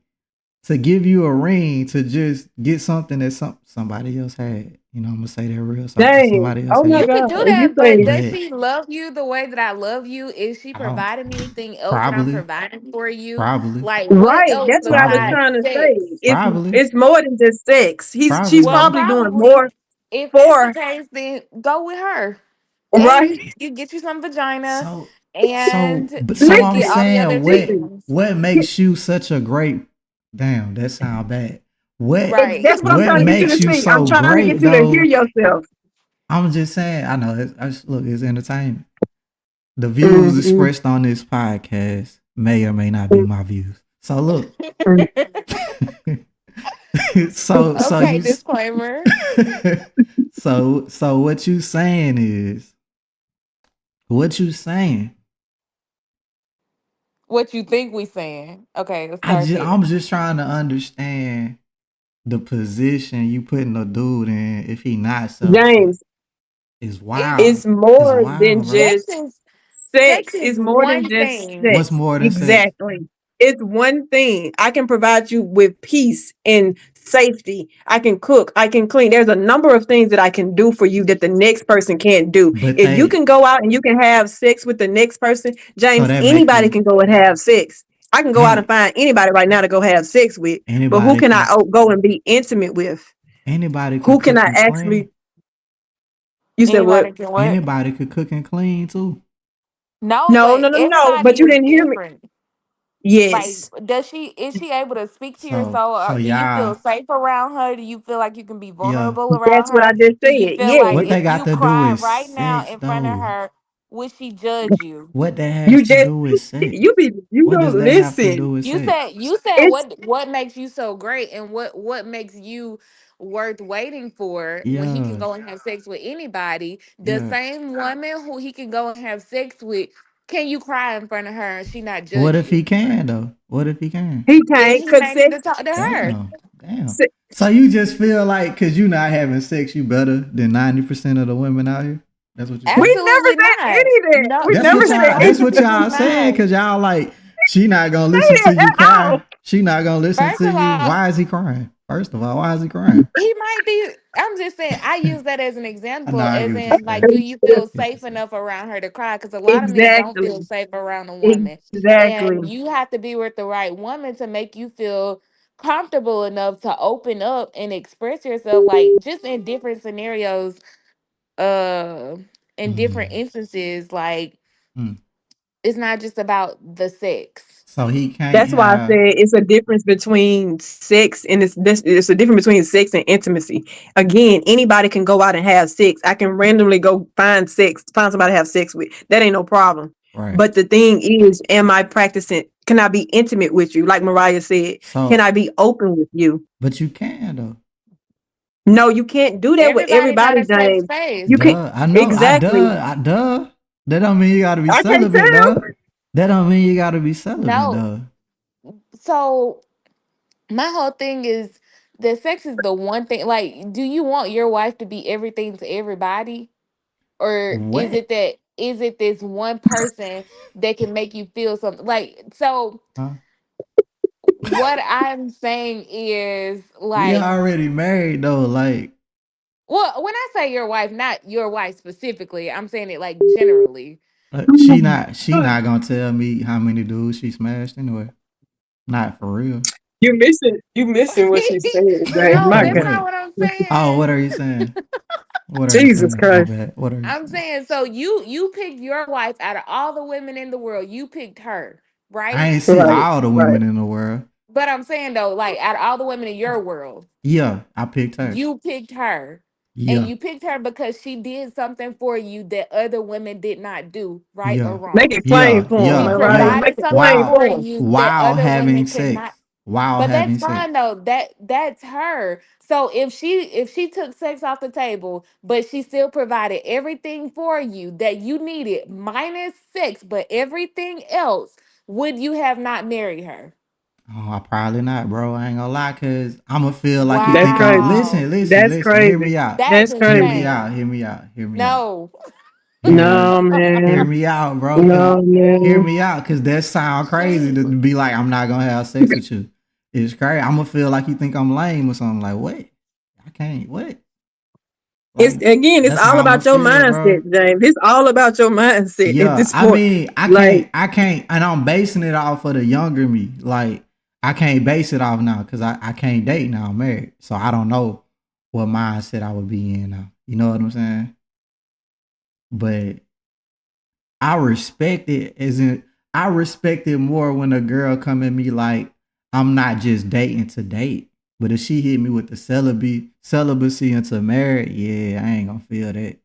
to give you a ring to just get something that somebody else had? I'm gonna say that real something Dang. somebody else Oh my you had. could God. do You that, but say, does But she love you the way that I love you? Is she I don't providing anything else that I'm probably, providing for you? probably, Like what right. else That's what I was probably, besides trying to sex? say. probably, It's more than just sex. She's probably, Well, probably bro. doing probably. more If that's the for case, then go with her. right. And you get you some vagina So, and so you I'm get Listen, all the other saying, listen. things. what makes you such a great? Damn, that sound bad. What Right. That's what I'm what trying to get you to makes you see. I'm so trying to get great you to hear though? yourself. I'm just saying. I know. Look, it's entertainment. The views Mm-mm, expressed on this podcast may or may not be my views. So look. mm-mm. So Okay, you disclaimer. so what you saying is what you saying? What you think we saying? Okay, let's start I'm there. just trying to understand the position you putting a dude in if he not celibate. James, Is It's wild. it's It's more than wild, bro. sex just is sex sex. is It's more than one just thing. What's sex. more than sex? Exactly. It's one thing. I can provide you with peace and safety. I can cook. I can clean. There's a number of things that I can do for you that the next person can't do. But If you can go out and you can have sex with the next person, so James, that make anybody you can go and have sex. I can go out and any find anybody right now to go have sex with. But who anybody can I can go and be intimate with? anybody could Who can cook I and actually? clean. You said Anybody what? can what? Anybody could cook and clean too. No, No, no, but no, no. But everybody you is didn't hear me. different. Like, Yes. is she able to speak to your So soul? so Or do you feel y'all, safe around her? Do you feel like you can be yeah. vulnerable That's around what I her? just Do you said. feel like What Yes. they if got you to do cry is right now sex in front of though. her, would she judge you? What that has You to just do with sex? you What does don't that have to do listen. with You sex? said It's what makes you so great and what makes you worth waiting for when he can Yeah, go and have sex with anybody. The yeah. same woman who he can go and have sex with, can you cry in front of her and she not What judge if he you? can though? What if he can? he Then can't he because may need sex, to talk to her. Damn, damn. se- So you just feel like because you not having sex, you better than 90% of the women out here? That's what you we saying? never Absolutely said not. any of that. No, We That's never what said y'all. any That's of what that. absolutely y'all saying not. because y'all like she not gonna listen Say to it you at cry. all. She not gonna listen First to of you. all, Why is he crying? First of all, why is he crying? he might be. I'm just saying. I use that as an I know example, I get as what you're in, like, saying. do you feel What you safe saying? enough around her to cry? Because a lot of men don't feel Exactly. safe around a woman, Exactly. and you have to be with the right woman to make you feel comfortable enough to open up and express yourself, like just in different scenarios, uh, in different Mm, instances. Like mm. it's not just about the sex. So he can't That's why I have said it's a difference between sex and it's a difference between sex and intimacy. Again, anybody can go out and have sex. I can randomly go find somebody to have sex with. That ain't no problem. right. But the thing is, am I practicing? Can I be intimate with you? Like Mariah said, can So, I be open with you? but you can though. No, you can't do that with Everybody got everybody, a safe James. space. You can Duh, I know. exactly. I duh. That don't mean you gotta be I can't celibate, tell. though. That don't mean you gotta be celibate, No, though. so my whole thing is that sex is the one thing. Like, do you want your wife to be everything to everybody, or What? is it this one person that can make you feel something? Like, so Huh? what I'm saying is We like, already married though. Like, well, when I say your wife, not your wife specifically, I'm saying it like generally. she not gonna tell me how many dudes she smashed anyway. Not for real. You missing what she said, James. No, My that's God. not What? what I'm Oh, what saying. are you saying? What are you Jesus saying? My Christ. bad. What are you I'm saying? saying, so you picked your wife out of all the women in the world. You picked her, I right? ain't see Right. all the Right. women in the world. But I'm saying though, like out of all the women in your world, Yeah, I picked her. you picked her. And Yeah, you picked her because she did something for you that other women did not do, right or yeah, Make wrong. it plain yeah, for him, She yeah, Mariah. yeah. Make provided it something plain While for for him. you that while other women having could not. sex. While But that's having fine sex. though. That's her. So if she took sex off the table, but she still provided everything for you that you needed, minus sex, but everything else, would you have not married her? Oh, I probably not, bro. I ain't gonna lie, cause I'ma feel like you That's think I'm. crazy. Wow. Listen, listen, That's listen. Hear crazy. me out. That's That's Hear crazy. me out. insane. Hear me out. Hear me out. No. Hear, No, hear man. me out, bro. Cause No, hear man. me out, cause that sound crazy She to be like I'm not gonna have sex with you. It's crazy. I'ma feel like you think I'm lame or something. Like what? I can't. What? It's Like again, it's that's all how I'ma about your feel, bro. mindset, James. It's all about your mindset at Yeah, this I point. mean, Like, I can't, and I'm basing it off of the younger me. Like, I can't base it off now because I can't date now. I'm married, so I don't know what mindset I would be in now. You know what I'm saying? But I respect it. As in, I respect it more when a girl come at me like I'm not just dating to date. But if she hit me with the celibacy into marriage, yeah, I ain't gonna feel that.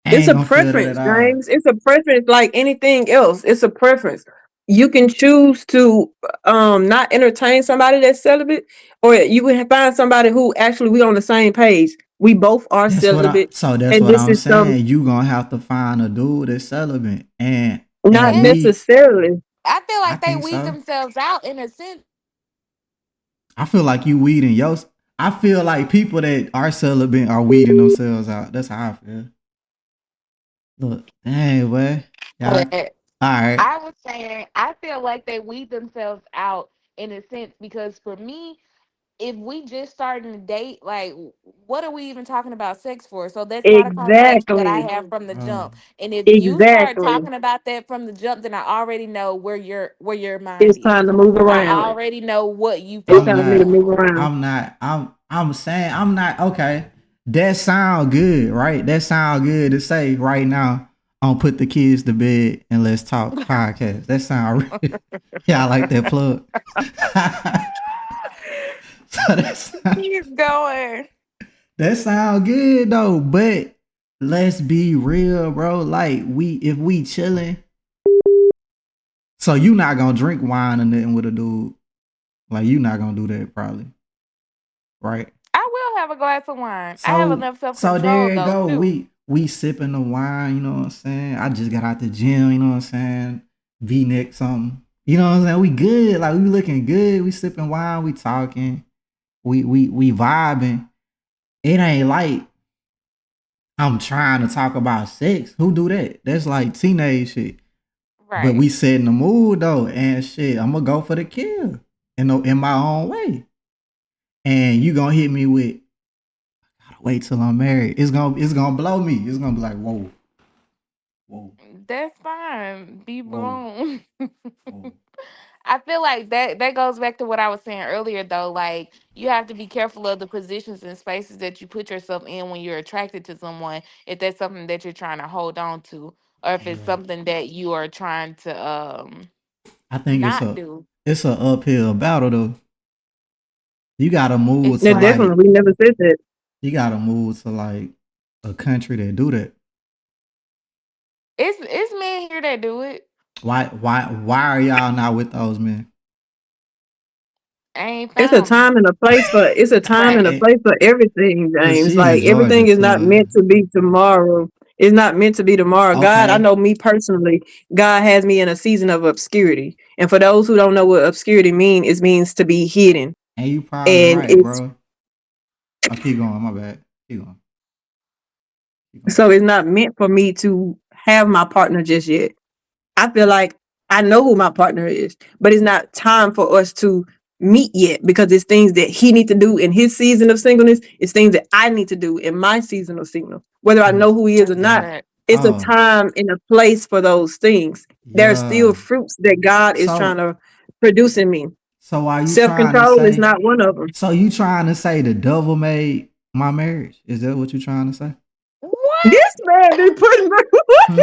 I it's ain't a gonna feel that at preference, all. James. It's a preference like anything else. It's a preference. You can choose to not entertain somebody that's celibate, or you can find somebody who actually we on the same page. We both are celibate, That's and what this I'm is some saying. You gonna have to find a dude that's celibate, and not and me, necessarily. I feel I like they think weed so. themselves out in a sense. I feel like you weeding your. I feel like people that are celibate are weeding themselves out. That's how I feel. Look, dang, boy, y'all. But All right, I was saying I feel like they weed themselves out in a sense because for me, if we just starting to date, like what are we even talking about sex for? So that's not a conversation that I Exactly. have from the jump. um, And if you start Exactly. talking about that from the jump, then I already know where your mind It's time is. to move I around. already know what you It's I'm focus time for me to not. on. move around. I'm not. I'm saying I'm not. Okay, that sound good, right? That sound good to say right now. I'm gonna put the kids to bed and let's talk podcast. That sound. Yeah, I like that plug. So Keep going. that sound good though, but let's be real, bro. Like if we chilling, so you not gonna drink wine or nothing with a dude. Like you not gonna do that probably, right? I will have a glass of wine. I have So enough self so control there you though go. too. We sipping the wine, you know what I'm saying? I just got out the gym, you know what I'm saying? V-neck something. You know what I'm saying? We good. Like we looking good. We sipping wine, we talking, we vibing. It ain't like I'm trying to talk about sex. Who do that? That's like teenage shit. But Right. we set in the mood though, and shit, I'm gonna go for the kill in my own way. And you gonna hit me with, gotta wait till I'm married. It's gonna blow me. It's gonna be like, whoa, whoa, That's fine. Be whoa, blown. whoa. I feel like that goes back to what I was saying earlier though. Like you have to be careful of the positions and spaces that you put yourself in when you're attracted to someone, if that's something that you're trying to hold on to, or if it's Yeah. something that you are trying to I think not do. it's a uphill battle though. You gotta move It's to Yeah, not. like definitely. We never said that. you gotta move to like a country that do that. It's men here that do it. Why are y'all not with those men? I ain't It's a found them. time and a place for Right. everything, Cause James. she in Like Georgia everything is not too. meant to be tomorrow. It's not meant to be tomorrow. God, I Okay. know me personally, God has me in a season of obscurity. And for those who don't know what obscurity means, it means to be hidden. And you probably And right, it's bro. I keep going, my bad. Keep going. Keep going. so it's not meant for me to have my partner just yet. I feel like I know who my partner is, but it's not time for us to meet yet because it's things that he needs to do in his season of singleness. It's things that I need to do in my season of singleness. Whether I know Cause who he is or That's a yeah. not, fact. it's a Oh, time and a place for those things. There are yeah. still fruits that God is trying So to produce in me. so are you Self trying to control is say not one of them. so you trying to say the devil made my marriage? Is that what you trying to say? What? This man be putting like, Hmm.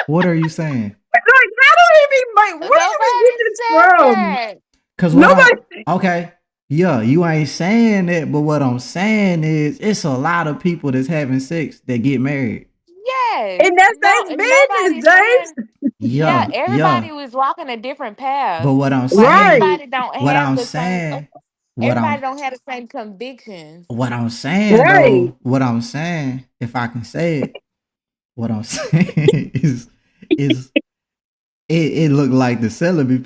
What are you saying? how do he be like, where do we Nobody get this said from? that. Cause what I'm Nobody. okay, yeah, you ain't saying that, but what I'm saying is it's a lot of people that's having sex that get married. Yes. And that's No, their business, nobody's saying. James. Yeah, Yeah, yeah. everybody was walking a different path. But what I'm Like saying, Right, everybody don't what have I'm the same. saying, what Everybody I'm don't have the same convictions. what I'm saying right. though, what I'm saying, if I can say it, what I'm saying is it looked like the celibate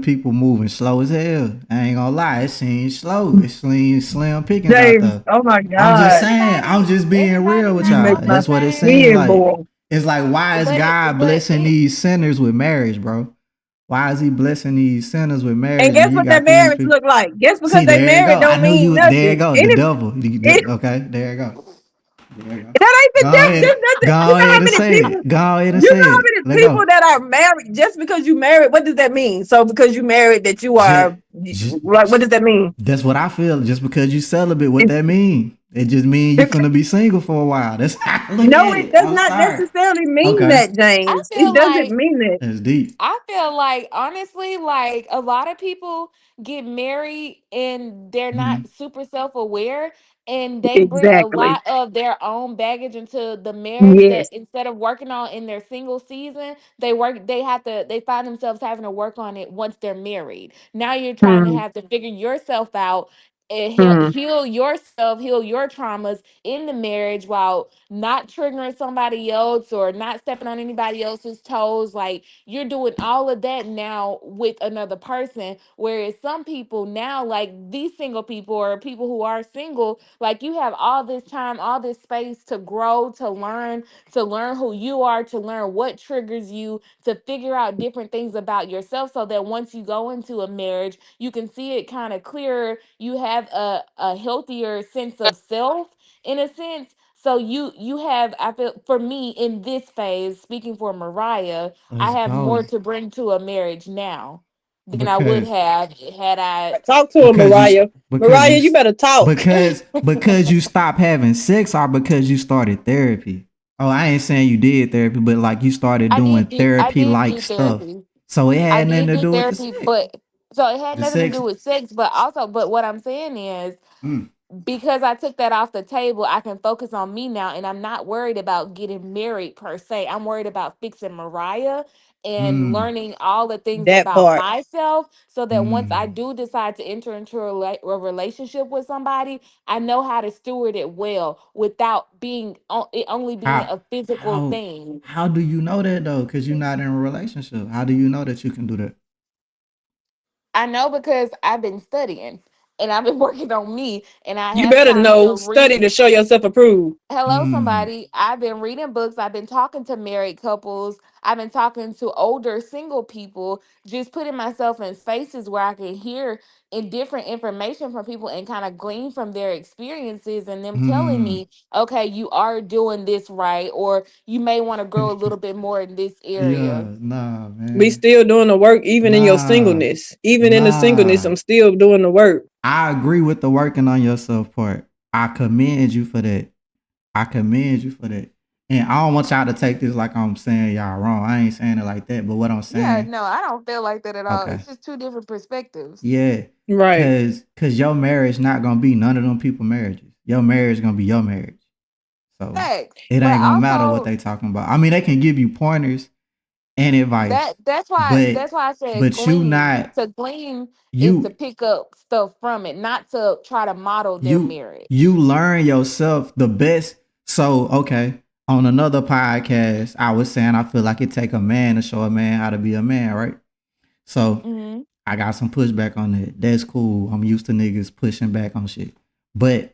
people moving slow as hell. I ain't gonna lie, it seems slow. It seems slim pickings out James, there. oh my I'm just God. saying, I'm just being real with Everybody's You not make y'all. on the my That's what it's same. saying. skin Like, boil. it's like, why is God But blessing it these sinners with marriage, bro? Why is he blessing these sinners with And marriage guess and you what that got these marriage people? look like? Guess because See, they there you married go. I don't knew mean you. There you nothing. go. The devil. It, Okay, there you go. There you go. that ain't the Go depth. ahead. You Go know how ahead and many say people it. Go ahead and you know say how it. many Let people go. that are married just because you married, what does that mean? So because you married that you Just, are just, like what does that mean? that's what I feel. Just because you celibate, what It, that mean? It just mean you it, finna be single for a while. That's how I look no, at it it. does I'm not sorry. necessarily mean Okay, that, I James. It feel doesn't like mean that. that's deep. I feel like honestly, like a lot of people get married and they're not Mhm. super self-aware and they bring a Exactly. lot of their own baggage into the marriage that Yes. instead of working on in their single season, they find themselves having to work on it once they're married. Now you're trying to Mm, have to figure yourself out and mm. heal yourself, heal your traumas in the marriage while not triggering somebody else or not stepping on anybody else's toes. Like you're doing all of that now with another person. Whereas some people now, like these single people or people who are single, like you have all this time, all this space to grow, to learn who you are, to learn what triggers you, to figure out different things about yourself so that once you go into a marriage, you can see it kind of clearer. You have a healthier sense of self in a sense. So you have, I feel for me in this phase, speaking for Mariah, I Let's have more go. to bring to a marriage now than I would Because have had I. Talk to him, because you Mariah. because Mariah, you you better talk. because you stopped having sex or because you started therapy. Oh, I ain't saying you did therapy, but like you started doing I therapy did like do stuff. therapy. So it I had nothing did to do do with the therapy, sex. but so it had The nothing to sex. do with sex, but also, but what I'm saying is Mm. because I took that off the table, I can focus on me now, and I'm not worried about getting married per se. I'm worried about fixing Mariah and Mm, learning all the things That about part. myself, so that once I mm. do decide to enter into a relationship with somebody, I know how to steward it well without it only being How a physical how thing. how do you know that though? Because you're not in a relationship. How do you know that you can do that? I know because I've been studying and I've been working on me, and I You have better time to know, study read. to show yourself approved. Hello, Mm, somebody. I've been reading books. I've been talking to married couples. I've been talking to older single people, just putting myself in spaces where I can hear in different information from people and kind of glean from their experiences and them telling mm. me, okay, you are doing this right, or you may want to grow a little bit more in this area. Yeah, nah, We man. still doing the work, even in your Nah, singleness. Even in the singleness, nah. I'm still doing the work. I agree with the working on yourself part. I commend you for that. I commend you for that. And I don't want y'all to take this like I'm saying y'all wrong. I ain't saying it like that. But what I'm Yeah, saying, no, I don't feel like that at all. okay. It's just two different perspectives. Yeah. Right. Cause your marriage not gonna be none of them people marriages. Your marriage gonna be your marriage. So Facts. it But ain't gonna matter what also, they talking about. I mean, they can give you pointers and advice, that's why but I said you glean. not To glean is to you pick up stuff from it, not to try to model their you marriage. you learn yourself the best. So okay, on another podcast, I was saying I feel like it take a man to show a man how to be a man, right? So Hmm. I got some pushback on that. That's cool. I'm used to niggas pushing back on shit. But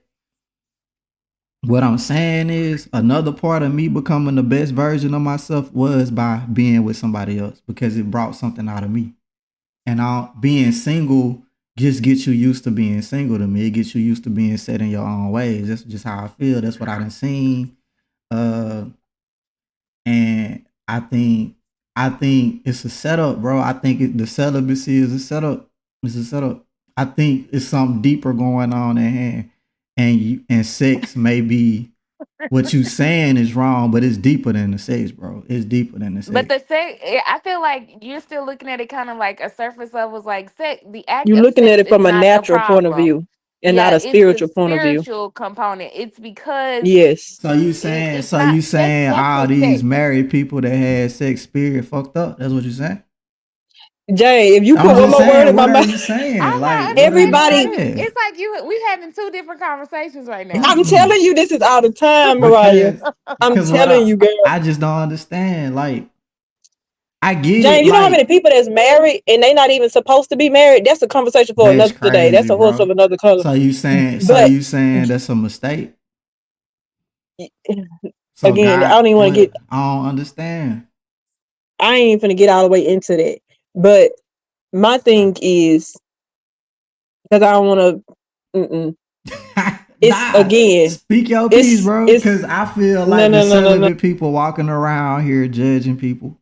what I'm saying is another part of me becoming the best version of myself was by being with somebody else because it brought something out of me. And being single just gets you used to being single to me. It gets you used to being set in your own ways. That's just how I feel. That's what I done seen. Uh, and I think it's a setup, bro. I think the celibacy is a setup. It's a setup. I think it's something deeper going on at hand. And sex may be what you saying is wrong, but it's deeper than the sex, bro. It's deeper than the But sex. the sex, I feel like you're still looking at it kind of like a surface level. It's like sex. The act You're of looking sex at it is from a not the natural point of problem. view and not Yeah, a it's the spiritual point of view. spiritual component. It's because Yes. it's So not you sex. saying Sex all is these sex. married people that had sex spirit fucked up? That's what you saying? Jay, if you I'm put one just more word saying, in my what are mouth, you saying? I'm not Like, what are you everybody, understanding. saying? It's like we having two different conversations right now. I'm Mm-mm. telling you, this is all the time, Mariah. Because I'm because what telling you, girl. I just don't understand. Like, I get it. Jane, you know how Like, many people that's married and they not even supposed to be married? That's a conversation for that's another day. That's crazy, a horse of bro. another color. So But you saying that's a mistake? So again, I God, don't even want to what? get, I don't understand. I ain't even gonna get all the way into that. But my thing is, because I don't want to, it's Nah, again, speak your piece, bro. it's, Cause I feel no, like the no, no, no, no, celibate people walking around here judging people.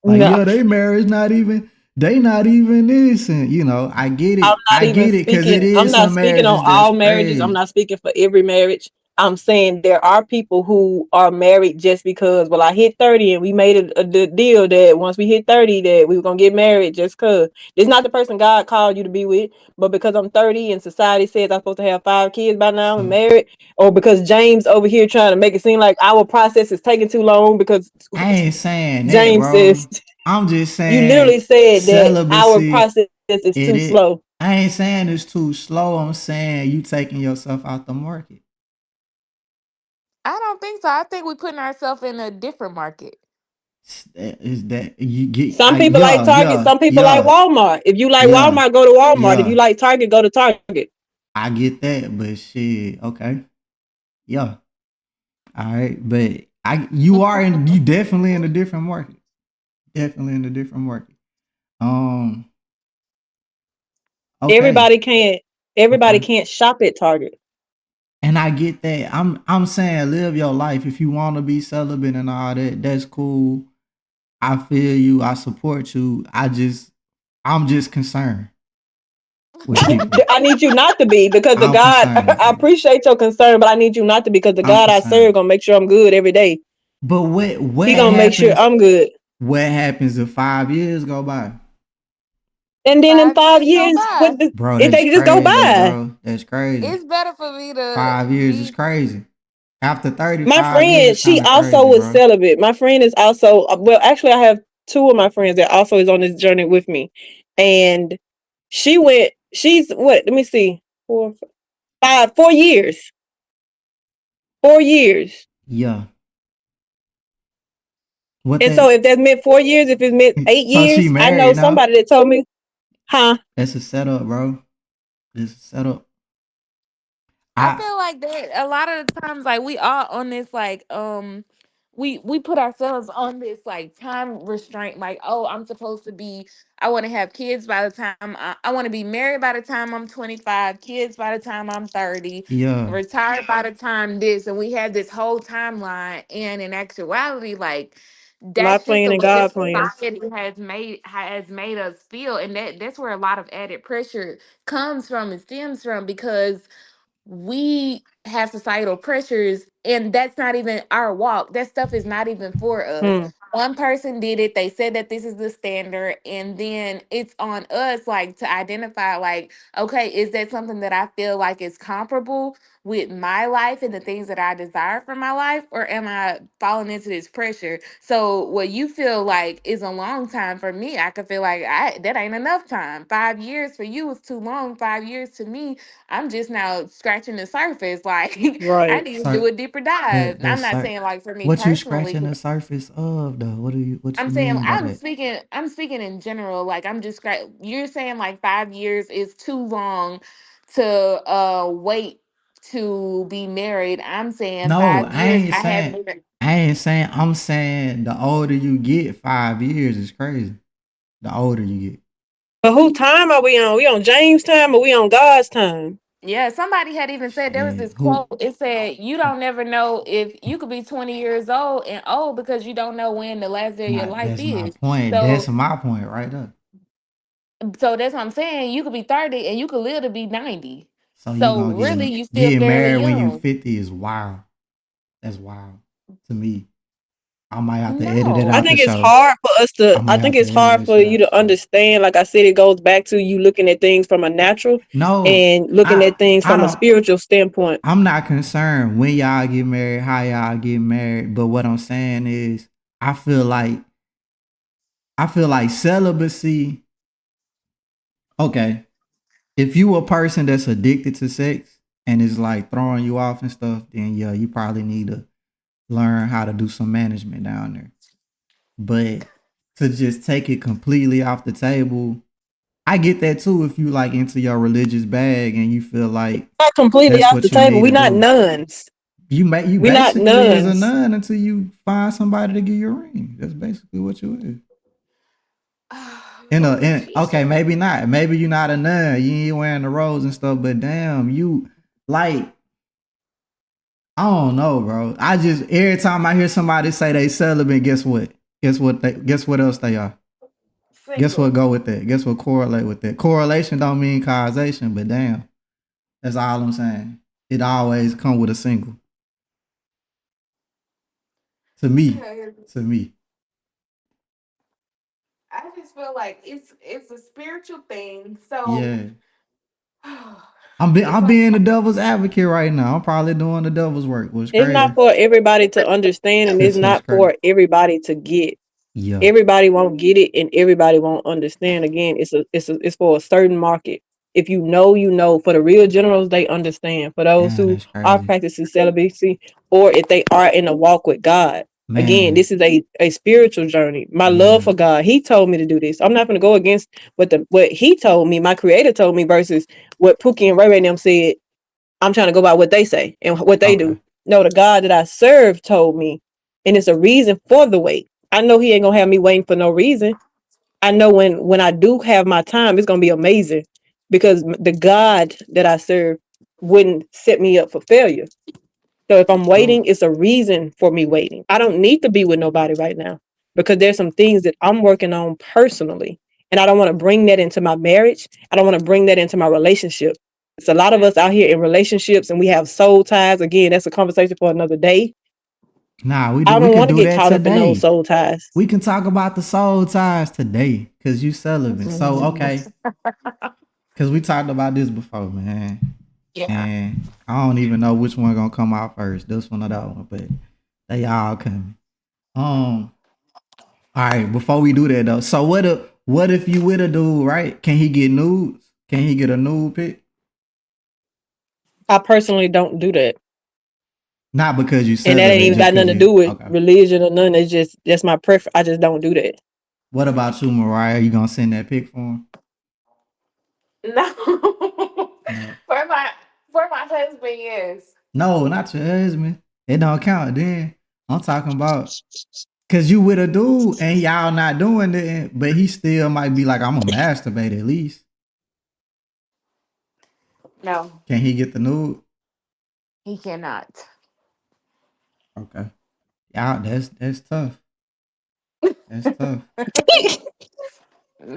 Like, no. yeah, they marriage not even they not even this, and I get it, cause it I'm is not some speaking on marriages that's all marriages. I'm crazy. not speaking for every marriage. I'm saying there are people who are married just because, well, I hit 30 and we made a deal that once we hit 30 that we were going to get married just because. It's not the person God called you to be with, but because I'm 30 and society says I'm supposed to have 5 kids by now and So married, or because James over here trying to make it seem like our process is taking too long because I ain't saying that, James says, bro. I'm just you saying literally said that our celibacy. process is It too is. slow. I ain't saying it's too slow. I'm saying you taking yourself out the market. I don't think so. I think we're putting ourselves in a different market. Is that you get? Some people like Yeah, Target, yeah, some people like yeah, Walmart. If you like yeah, Walmart, go to Walmart. If you yeah. like Target, go to Target. I get that, but shit, okay, yeah, all right, but you definitely in a different market, definitely in a different market. Um, okay, Everybody can't everybody okay, can't shop at Target. and I get that. I'm saying live your life if you want to be celibate and all that. That's cool. I feel you. I support you. I'm just concerned with people. I need you not to be because the I'm God concerned with I people. appreciate your concern, but I need you not to because the I'm God I serve concerned. gonna make sure I'm good every day. But what He gonna make sure happens? I'm good. What happens if 5 years go by? And then in 5 years go 5 years, by. Bro, if that's they just go crazy, by? bro. That's crazy. It's better for me to 5 years is be. crazy. After My 35 years, friend, she kind of also crazy, was bro. celibate. My friend is also well, actually, I have two of my friends that also is on this journey with me, and she went. She's what? Let me see, 4 years, 4 years. Yeah. What And so that? if that meant 4 years, if it meant eight So she years, I know married now? somebody that told me, huh? That's a setup, bro. It's a setup. I I feel like that a lot of the times, like we all on this, like we put ourselves on this like time restraint. Like, oh, I'm supposed to be. I want to have kids by the time I want to be married by the time I'm 25. Kids by the time I'm 30. yeah. Retired by the time this, and we have this whole timeline. And in actuality, like My that's just plan the and way God that plan. society has made us feel, and that's where a lot of added pressure comes from and stems from because we have societal pressures and that's not even our walk. That stuff is not even for us. Hmm. One person did it, they said that this is the standard, and then it's on us like to identify like, okay, is that something that I feel like is comparable with my life and the things that I desire for my life, or am I falling into this pressure? So what you feel like is a long time, for me I could feel like that ain't enough time. 5 years for you is too long. 5 years to me, I'm just now scratching the surface. Like I Right. need to do So a deeper dive. I'm not saying like for me what you personally. scratching the surface of though? What I'm you saying mean by that? I'm speaking in general. Like I'm just you're saying like 5 years is too long to wait to be married. I'm saying No, 5 years I haven't even. I ain't saying I'm saying the older you get, 5 years is crazy. The older you get. But who time are we on? We on James time or we on God's time? Yeah, somebody had even said there was Shit. this quote. It said, "You don't never know if you could be 20 years old and old because you don't know when the last day of your Not life that's my is." point. That's So, my point right there. so that's what I'm saying. You could be 30 and you could live to be 90. So you So gonna really, you still get fairly married when you young. 50 is wild. That's wild to me. I might have to edit it I No, out the think it's show. hard for us to. I I might think have to it's edit hard that for shit you out the to show. understand. Like I said, it goes back to you looking at things from a natural No, and looking I at things I from a don't. spiritual standpoint. I'm not concerned when y'all get married, how y'all get married. But what I'm saying is, I feel like I feel like celibacy. Okay, if you a person that's addicted to sex and is like throwing you off and stuff, then yeah, you probably need to learn how to do some management down there. But to just take it completely off the table, I get that too. If you like into your religious bag and you feel like Not completely that's off the what you table. need We to not do, nuns. you We not basically is a nuns. nun until you find somebody to give you a ring. That's basically what you is. Lord Okay, Jesus. maybe not. Maybe you're not a nun. You ain't wearing the robes and stuff. But damn, you like I don't know, bro. I just every time I hear somebody say they celibate, guess what? Guess what else they are? Guess what Single. go with that? Guess what correlate with that? Correlation don't mean causation, but damn, that's all I'm saying. It always come with a single. To me, Yeah, to me, I just feel like it's a spiritual thing. So yeah. it's I'm like being the devil's advocate right now. I'm probably doing the devil's work, which It's not crazy. for everybody to understand, and it's It's not crazy. for everybody to get. Yeah, Everybody won't get it, and everybody won't understand. Again, it's for a certain market. If you know, you know. For the real generals, they understand. For those damn, who that's are crazy, practicing celibacy, or if they are in a walk with God, again, man. this is a spiritual journey. My love Yeah, for God, He told me to do this. I'm not going to go against what He told me, my Creator told me, versus what Pookie and Ray Ray and them said. I'm trying to go by what they say and what they okay. do. No, the God that I serve told me, and it's a reason for the wait. I know He ain't gonna have me waiting for no reason. I know when I do have my time, it's gonna be amazing because the God that I serve wouldn't set me up for failure. So if I'm So, waiting, it's a reason for me waiting. I don't need to be with nobody right now because there's some things that I'm working on personally. And I don't want to bring that into my marriage. I don't want to bring that into my relationship. It's a lot of us out here in relationships and we have soul ties. Again, that's a conversation for another day. Nah, I we don't could want to do get that caught up in those today. soul ties. We can talk about the soul ties today because you celibate. So okay, because we talked about this before, man. Yeah. And I don't even know which one gonna come out first, this one or that one, but they all coming. Um, all right, before we do that though, so what if you with a dude, right? Can he get nudes? Can he get a nude pic? I personally don't do that. Not because you And that ain't celibate, even just got because nothing to you do with okay. religion or nothing. It's just that's my preference. I just don't do that. What about you, Mariah? You gonna send that pic for him? No. No. for my for my husband, yes. No, not your husband. It don't count then. I'm talking about cause you with a dude and y'all not doing it, but he still might be like, I'm a masturbate at least. No, Can he get the nude? he cannot. Okay. Yeah, that's tough. That's tough.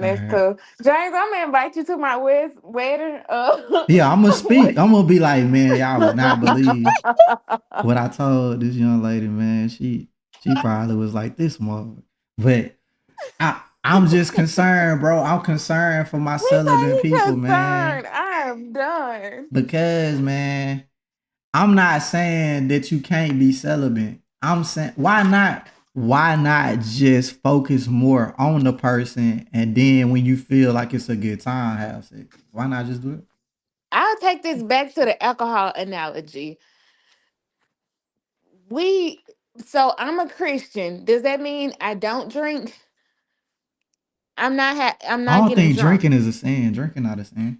All That's right. tough. James, I'm gonna invite you to my wedding. Yeah, I'm gonna speak. What? I'm gonna be like, man, y'all would not believe what I told this young lady, man. She probably was like this mother. But I'm just concerned, bro. I'm concerned for my He said celibate he people, man. concerned. I am done. Because man, I'm not saying that you can't be celibate. I'm saying why not just focus more on the person and then when you feel like it's a good time, have sex? Why not just do it? I'll take this back to the alcohol analogy. We so I'm a Christian. Does that mean I don't drink? I'm I not don't getting think drunk. drinking is a sin. Drinking not a sin.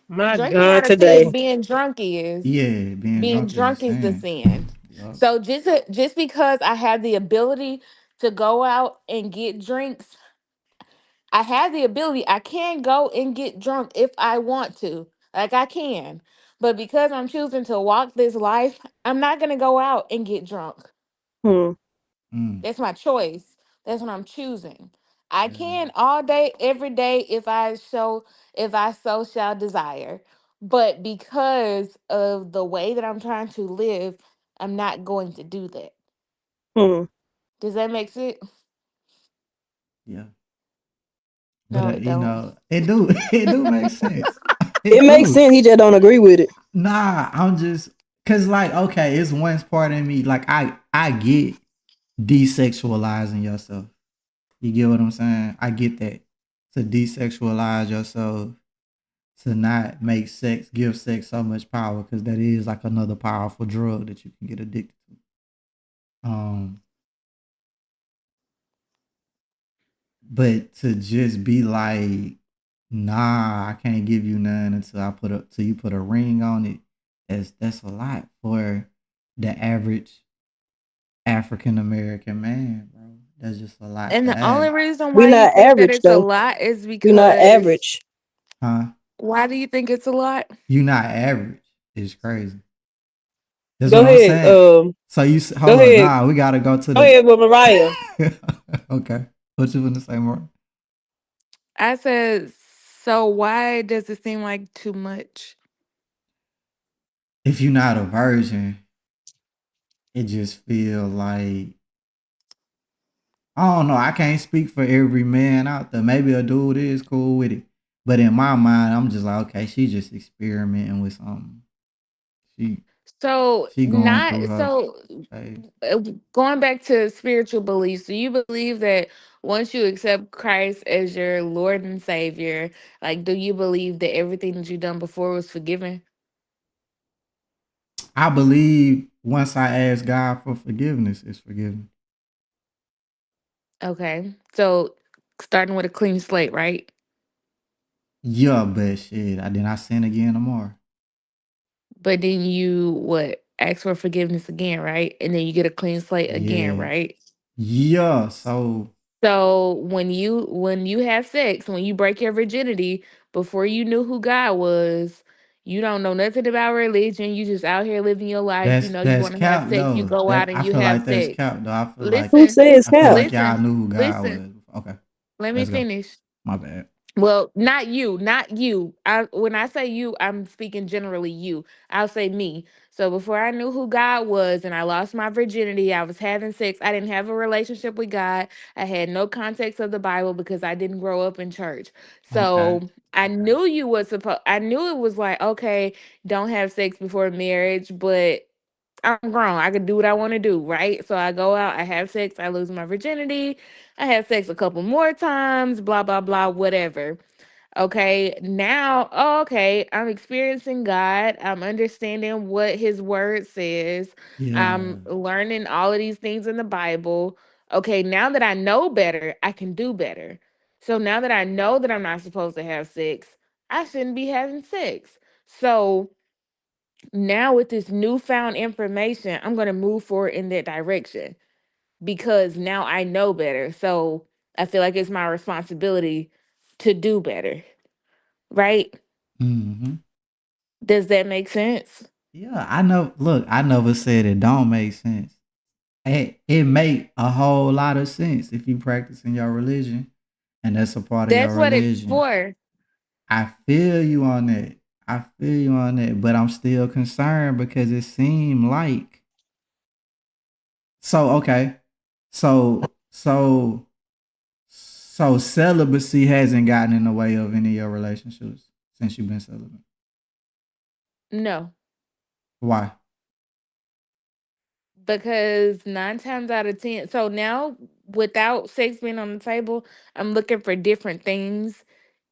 My Drinking God, not a sin. today. Being drunk is. Yeah, being Being drunk is a drunk is the sin. sin. Yup. So just because I have the ability to go out and get drinks, I have the ability. I can go and get drunk if I want to. Like I can. But because I'm choosing to walk this life, I'm not going to go out and get drunk. Hmm. Mm, That's my choice. That's what I'm choosing. I yeah, can all day, every day if I so shall desire. But because of the way that I'm trying to live, I'm not going to do that. Hmm. Does that make sense? yeah. But No, it you don't. know, it do it do make sense. It It makes do. sense. He just don't agree with it. Nah, I'm just cause like okay, it's one part in me. Like I get desexualizing yourself. You get what I'm saying? I get that. To desexualize yourself, to not make sex, give sex so much power, because that is like another powerful drug that you can get addicted to. But to just be like, nah, I can't give you none until till you put a ring on it. That's a lot for the average African American man, bro. That's just a lot And to the only ask. reason We why you not think that average it's a though. lot is We not because average. Huh? why do you think it's a lot? You not average. It's crazy. That's Go what I'm ahead. saying. So Go hold up. ahead. Nah, we gotta go to Go ahead with Mariah. the okay. What you gonna say more? I said, so why does it seem like too much? If you're not a virgin, it just feel like I don't know. I can't speak for every man out there. Maybe a dude is cool with it, but in my mind, I'm just like, okay, she just experimenting with something. She So she going through not her so phase. uh, going back to spiritual beliefs, do you believe that once you accept Christ as your Lord and Savior, like do you believe that everything that you done before was forgiven? I believe once I ask God for forgiveness, it's forgiven. Okay. So starting with a clean slate, right? Yeah, but shit, I sin again tomorrow. But then you what? Ask for forgiveness again, right? And then you get a clean slate again, Yeah, right? yeah. So So when you have sex, when you break your virginity before you knew who God was, you don't know nothing about religion. You just out here living your life. You know, you that's want to have cap sex, you though. go That out and I you feel have like that's sex. cap though. Who Listen, says I feel cap? like y'all listen, knew who God listen. was. Okay, Let me let's go. finish. My bad. Well, not you, not you. When I say you, I'm speaking generally you. I'll say me. So before I knew who God was and I lost my virginity, I was having sex. I didn't have a relationship with God. I had no context of the Bible because I didn't grow up in church. Okay. So I knew you was supposed I knew it was like, okay, don't have sex before marriage, but I'm grown. I can do what I want to do, right? So I go out, I have sex, I lose my virginity, I have sex a couple more times, blah, blah, blah, whatever. Okay, now, oh, okay, I'm experiencing God. I'm understanding what His Word says. I'm Yeah. learning all of these things in the Bible. Okay, now that I know better, I can do better. So now that I know that I'm not supposed to have sex, I shouldn't be having sex. So now with this newfound information, I'm going to move forward in that direction because now I know better. So I feel like it's my responsibility to do better, right? Hmm. Does that make sense? Yeah, I know. Look, I never said it don't make sense. It make a whole lot of sense if you practice in your religion, and that's a part of your That's what it's religion. for. I feel you on that. I feel you on that, but I'm still concerned because it seemed like so. Okay, so celibacy hasn't gotten in the way of any of your relationships since you've been celibate. No, Why? because nine times out of 10, so now without sex being on the table, I'm looking for different things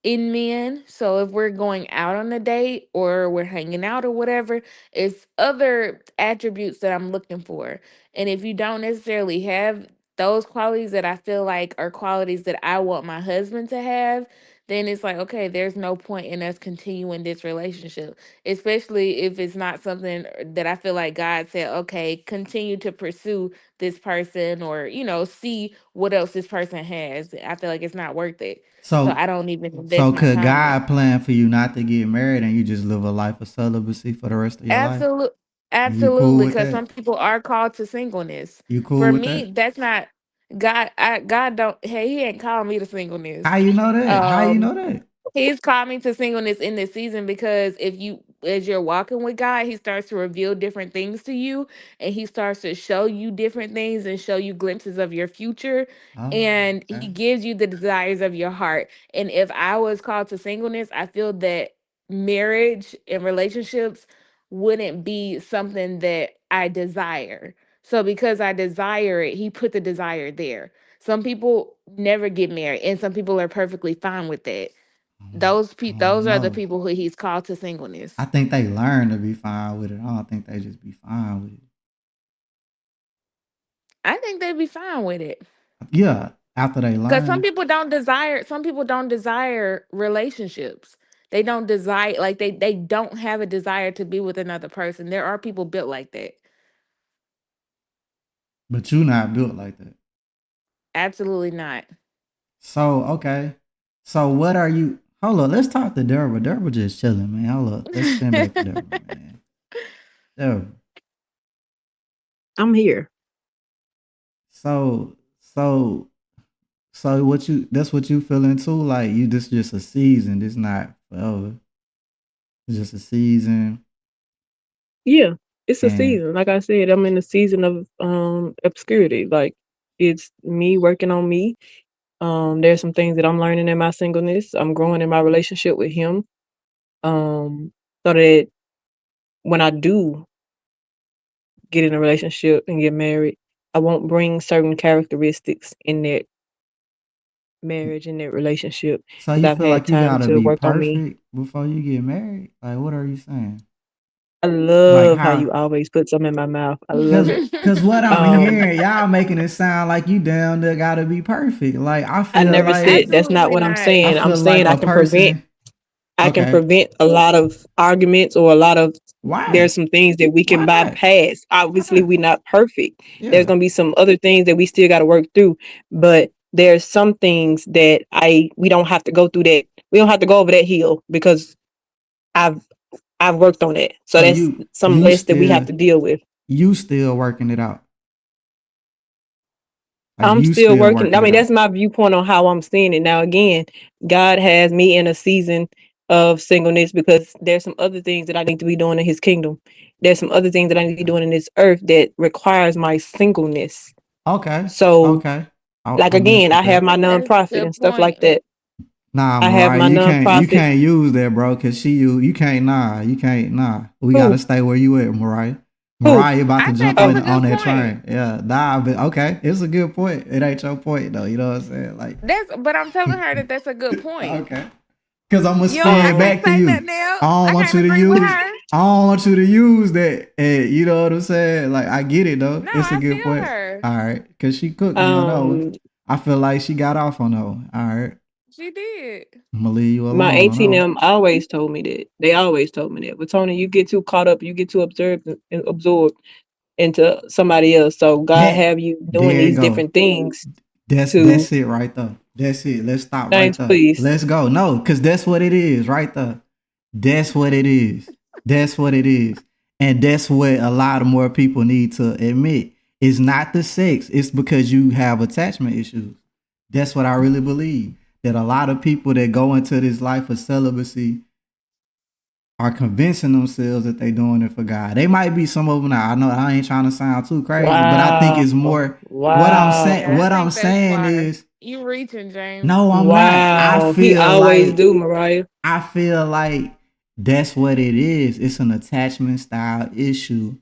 in men. So if we're going out on a date or we're hanging out or whatever, it's other attributes that I'm looking for. And if you don't necessarily have those qualities that I feel like are qualities that I want my husband to have, then it's like, okay, there's no point in us continuing this relationship, especially if it's not something that I feel like God said, okay, continue to pursue this person or, see what else this person has. I feel like it's not worth it. So So I don't even invest so my could time there. God plan for you not to get married and you just live a life of celibacy for the rest of your life? Absolutely, And you cool absolutely, with because some that? people are called to singleness. You cool For with me, that? that's not God. God don't. Hey, He ain't called me to singleness. How you know that? How you Um, know that? He's called me to singleness in this season because if you, as you're walking with God, He starts to reveal different things to you and He starts to show you different things and show you glimpses of your future. Oh, And He okay. gives you the desires of your heart. And if I was called to singleness, I feel that marriage and relationships wouldn't be something that I desire. So because I desire it, He put the desire there. Some people never get married, and some people are perfectly fine with that. I don't Those are the know. people who He's called to singleness. I think they learn to be fine with it. I don't think they just be fine with it. I think they'd be fine with it. Yeah, after they Because learn. some people don't desire relationships. They don't desire, like they don't have a desire to be with another person. There are people built like that. But you not built like that. Absolutely not. So okay. So what are you? Hold up. Let's talk to Deborah. Deborah just chilling, man. Hold up. Let's spin back to Deborah, man. Deborah. I'm here. So so so what you? That's what you feeling too. Like you, this just a season. This not forever. It's just a season. Yeah, it's a And season. Like I said, I'm in a season of obscurity. Like it's me working on me. There's some things that I'm learning in my singleness. I'm growing in my relationship with him. So that when I do get in a relationship and get married, I won't bring certain characteristics in that marriage and that relationship so because you I've feel had like you time gotta to be work on me. perfect before you get married? Like what are you saying? I Like love how how? you always put something in my mouth. I love it. Cause what I'm Um, hearing, y'all making it sound like you down there gotta be perfect. Like I never said that's not Absolutely what I'm not. I saying. I'm feel saying like a person. I can Okay, prevent a lot of arguments or a lot of why? there's some things that we Why can not? bypass. Why Obviously, not? we're not perfect. There's Yeah. gonna be some other things that we still gotta work through. But there's some things that I we don't have to go through that. We don't have to go over that hill because I've I've worked on it. So So that's you some less that we have to deal with. you still working it out. Like I'm you still still working. I working mean, it out. that's my viewpoint on how I'm seeing it. Now, again, God has me in a season of singleness because there's some other things that I need to be doing in His kingdom. There's some other things that I need to be Okay. doing in this earth that requires my singleness. Okay. So, Okay. like I mess again, with I have that. my That's a nonprofit and good stuff like point. that. Nah, I have Mariah, my you nonprofit. can't use that, bro, cause you can't you can't We gotta Who? stay where you at, Mariah. Who? Mariah about to I said jump that's Oh, a on good that point. train. Yeah, nah, but okay, it's a good point. It ain't your point though. You know what I'm saying? Like, But I'm telling her that that's a good point. okay, cause I'm gonna I spin um, can't back to say you. nothing else. I don't I want can't you to agree with use. her. I don't want you to use that. And you know what I'm saying? Like, I get it though. No, It's a I good feel point. her. All right, cause she cooked me on that one. um, I feel like she got off on that one. All right, She did. I'm gonna leave you my alone on that auntie and one. them always told me that. They always told me that. But Tony, you get too caught up, you get too observed and absorbed into somebody else. So God That have you doing there you these go. different things That's to it right there. That's it. Let's stop right James, there. please. Let's go. No, because that's what it is right there. That's what it is. That's what it is. And that's what a lot of more people need to admit. It's not the sex, it's because you have attachment issues. That's what I really believe. That a lot of people that go into this life of celibacy are convincing themselves that they doing it for God. They might be some of them now. I know I ain't trying to sound too crazy, but I think Wow. it's more Wow. Yeah, I what I'm think that's saying far. is You reaching, James. no, I'm not. Wow. He always do, Mariah. I feel like that's what it is. It's an attachment style issue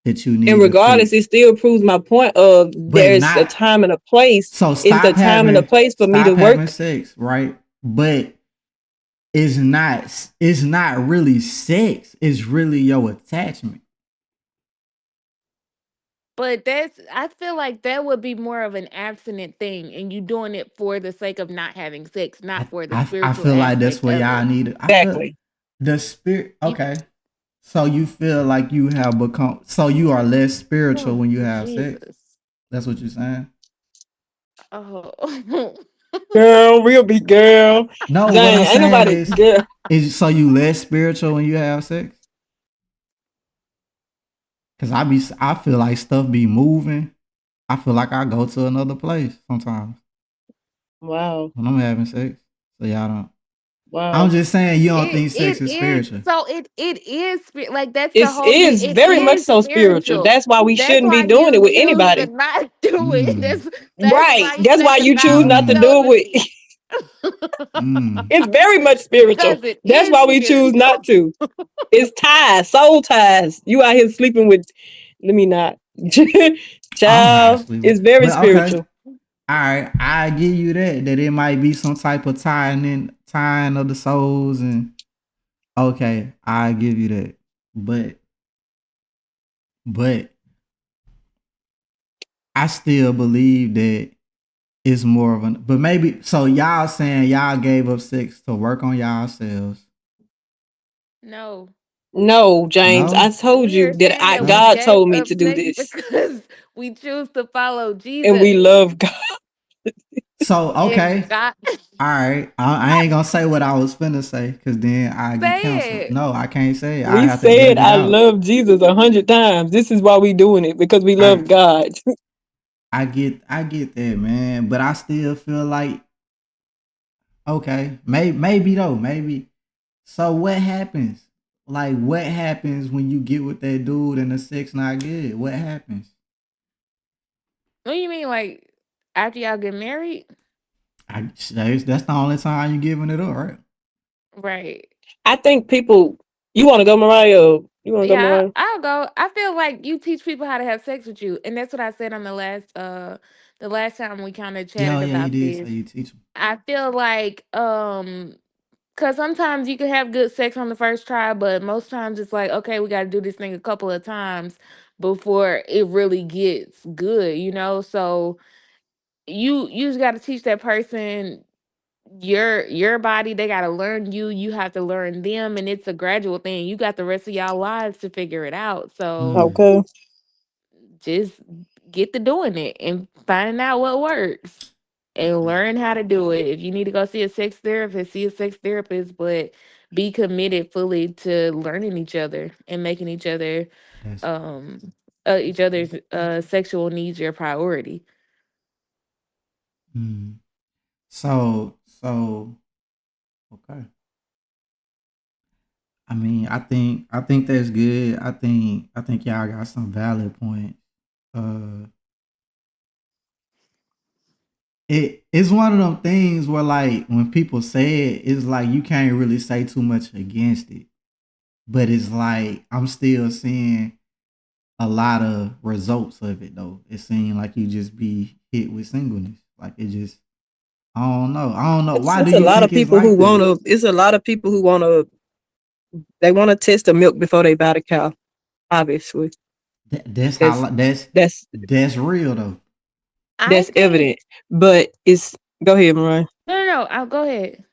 that you And need to regardless, fix. it still proves my point of But there's a not time and a place. so It's the time and a place for me to stop having work. sex, right? But it's not really sex. It's really your attachment. But I feel like that would be more of an abstinent thing, and you doing it for the sake of not having sex, not for the I spiritual feel like that's aspect what of y'all it. need. I feel Exactly. the spirit. You, Okay, so you feel like you have become. So you are less spiritual oh, when you have sex. Jesus. That's what you're saying. Oh. Girl, real big girl. No, what I'm Dang, ain't saying nobody girl. is so you less spiritual when you have sex? Cause I feel like stuff be moving. I feel like I go to another place sometimes Wow. when I'm having sex. So y'all don't. I'm Wow. just saying you don't think sex It is is spiritual. so it is like that's the It's whole thing. is It very much is so spiritual. spiritual. That's why we That's shouldn't be why doing it you with choose to anybody. not do it. Mm, That's Right. why That's why sex you choose style not is to do it mm, celibacy. with mm. it's very much Because spiritual. it That's is why we choose spiritual. not to. It's ties, soul ties. You out here sleeping with let me not. I'm not Child, sleeping. it's very But okay. spiritual. All right. I give you that it might be some type of tying of the souls and okay, I give you that. But but I still believe that it's more of an but maybe so y'all saying y'all gave up sex to work on yourselves. No. No, James, I No? told We you are that saying I that we No? God gave told me up to do sex this. because we choose to follow And we Jesus. love God. So And okay. God All right. I ain't gonna say what I was finna say because then I get canceled. say it. No, I can't say it. I We have to edit said it I out. love Jesus 100 times. This is why we doing it because we I love God. I get that, man. But I still feel like okay, maybe though, maybe. So what happens? Like what happens when you get with that dude and the sex not good? What happens? What do you mean, like after y'all get married? That's the only time you giving it up, right? Right. I think people. You want to go, Mariah? You want to go, Yeah, Mariah? I'll go. I feel like you teach people how to have sex with you, and that's what I said on the last time we kind of Yeah, oh, chatted yeah, you about did say this. you teach them. I feel like cuz sometimes you can have good sex on the first try, but most times it's like, okay, we got to do this thing a couple of times before it really gets good, you know? So you just got to teach that person your body. They got to learn you, you have to learn them, and it's a gradual thing. You got the rest of y'all lives to figure it out. So Mm, Okay. just get to doing it and finding out what works and okay. learn how to do it. If you need to go see a sex therapist, see a sex therapist, but be committed fully to learning each other and making That's um that's each good. other's sexual needs your priority. Mm. So okay. I think that's good. I think y'all got some valid points. Uh it's one of them things where like when people say it, it's like you can't really say too much against it. But it's like I'm still seeing a lot of results of it though. It seems like you just be hit with singleness. Like it just I don't know. I don't know. It's, Why do it's a you lot of think it's people who like that? wanna. It's a lot of people who wanna. They wanna test the milk before they buy the cow. Obviously, That's that's how that's that's that's real though. I that's think evident. But it's go ahead, Mariah. no, no, no. I'll go ahead.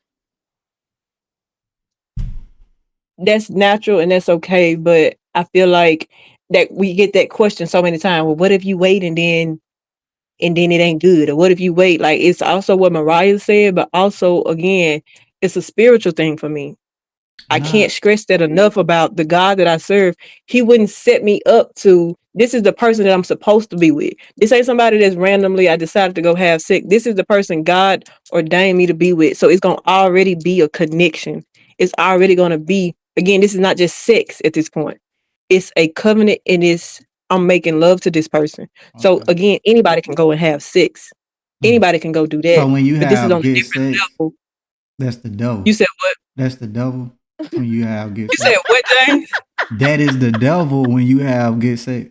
That's natural and that's okay. But I feel like that we get that question so many times. Well, what if you wait and then it ain't good? Or what if you wait? Like it's also what Mariah said, but also again, it's a spiritual thing for me. I can't Not stress that enough about the God that I serve. He wouldn't set me up to this is the person that I'm supposed to be with. This ain't somebody that's randomly I decided to go have sex. This is the person God ordained me to be with. So it's gonna already be a connection. It's already gonna be again, this is not just sex at this point. It's a covenant and it's I'm making love to this person. So okay. again, anybody can go and have sex. Mm. Anybody can go do So that. when you But this is have on a good different sex, level. that's the devil. You said what? That's the devil when you have good You said sex. what, James? That is the devil when you have good sex.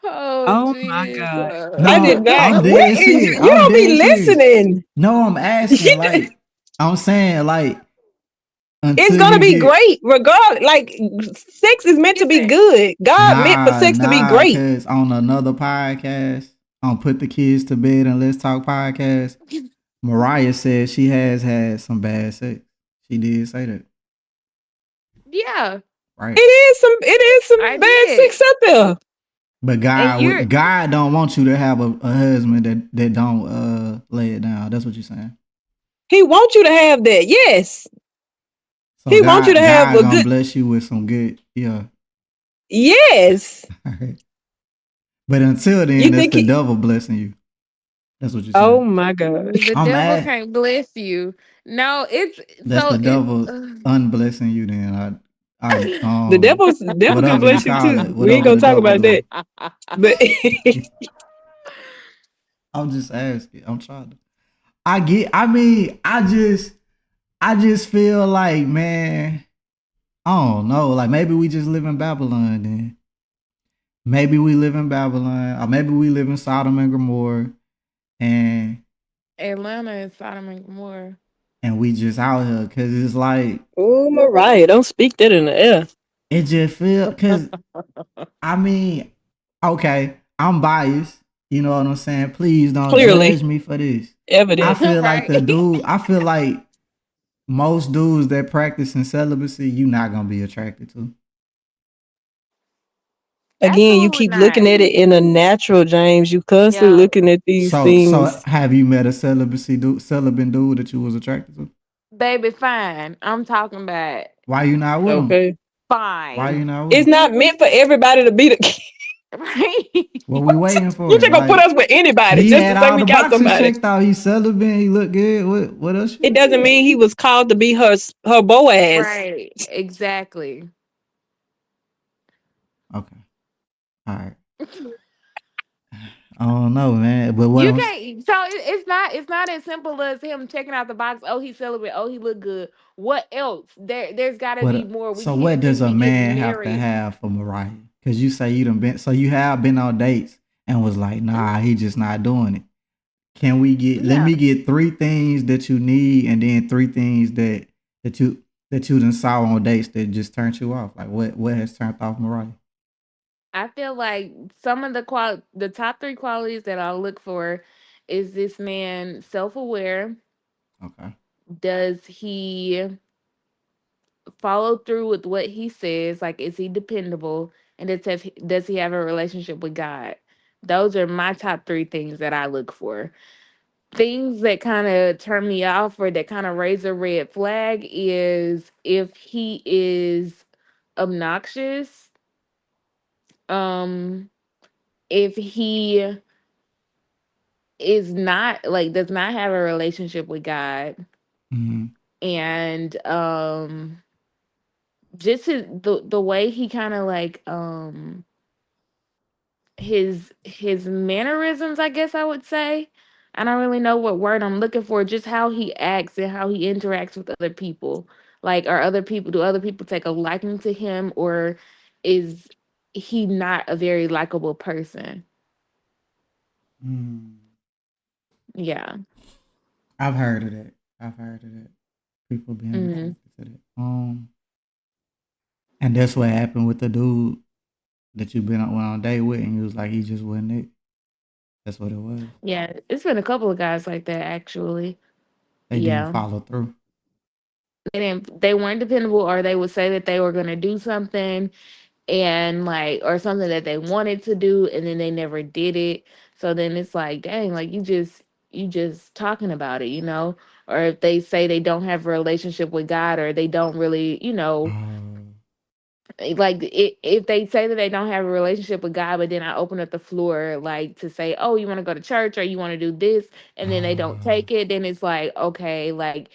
Oh Oh my Jesus. God. I did No, not. I'm What dead is you? serious. You I'm don't be dead serious. listening. No, I'm asking like I'm saying like It's until gonna you be get great, regardless. Like sex is meant You to be say good. God meant for nah sex to be nah great. cause on another podcast on Put the Kids to Bed and Let's Talk podcast, Mariah said she has had some bad sex. She did say that. yeah, It Right. is some. It is I some bad did. sex out there. But And you're God don't want you to have a husband that don't lay it down. That's what you're saying. He wants you to have that. Yes, So he wants you to have God a gonna good. bless you with some good yeah. Yes. But until You then, that's think the he? devil blessing you. That's what you're Oh saying. my God. the I'm devil mad. can't bless you. No, it's That's so the it's devil unblessing you. Then I The devil can whatever you bless you call too. it, We ain't whatever gonna the talk devil about do. that. But I'm just asking. I'm trying to. I get. I mean, I just feel like man. I don't know. Like maybe we just live in Babylon. Then maybe we live in Babylon, or maybe we live in Sodom and Gomorrah, and Atlanta and Sodom and Gomorrah. we just out here because it's like oh, Mariah, don't speak that in the air. it just feel because I mean, okay, I'm biased. You know what I'm saying? Please don't Clearly judge me for this. I evident. feel like Right. the dude. I feel like most dudes that practice in celibacy, you not gonna be attracted to. Again, you Absolutely keep looking not. at it in a natural, James. You constantly Yeah. looking at these So things. have you met a celibate dude that you was attracted to? Baby, fine. I'm talking about Why you not with him? Okay. Why you fine. not with It's him? not meant for everybody to be the Right. What we waiting you for? just gonna put Like us with anybody he just to had say all we the got boxes somebody. checked out. He celibate. He look good. What else you It doesn't need? mean he was called to be her Boaz. Right. Exactly. Okay. All right. I don't know, man. But what You I'm can't. So it's not as simple as him checking out the box. Oh, he's celibate. Oh, he look good. What else? There's got to be But more. We so what can't does just a be getting man have to married. have for Mariah? Because you say you done been, so you have been on dates and was like, nah, Mhm. he just not doing it. Can we get? Let Yeah, me get three things that you need, and then three things that you that you done saw on dates that just turned you off. Like what has turned off Mariah? I feel like some of the top three qualities that I look for is this man self aware. Okay. Does he follow through with what he says? Like, is he dependable? And does he have a relationship with God? Those are my top three things that I look for. Things that kind of turn me off or that kind of raise a red flag is if he is obnoxious, um, if he is not like does not have a relationship with God, Mhm. and just the way he kind of like his mannerisms, I guess I would say. I don't really know what word I'm looking for, just how he acts and how he interacts with other people. Like, are other people do other people take a liking to him, or is he not a very likable person? Mm. Yeah. I've heard of that. I've heard of that. People being Hmm. attracted to that. And that's what happened with the dude that you been on, went on a date with, and you was like, he just wasn't it. That's what it was. Yeah, it's been a couple of guys like that actually. They didn't Yeah. follow through. They weren't dependable, or they would say that they were going to do something, and like, or something that they wanted to do, and then they never did it. So then it's like, dang, like you just talking about it, or if they say they don't have a relationship with God, or they don't really, Oh, like if they say that they don't have a relationship with God, but then I open up the floor like to say, oh, you want to go to church, or you want to do this, and then they don't oh. take it, then it's like, okay, like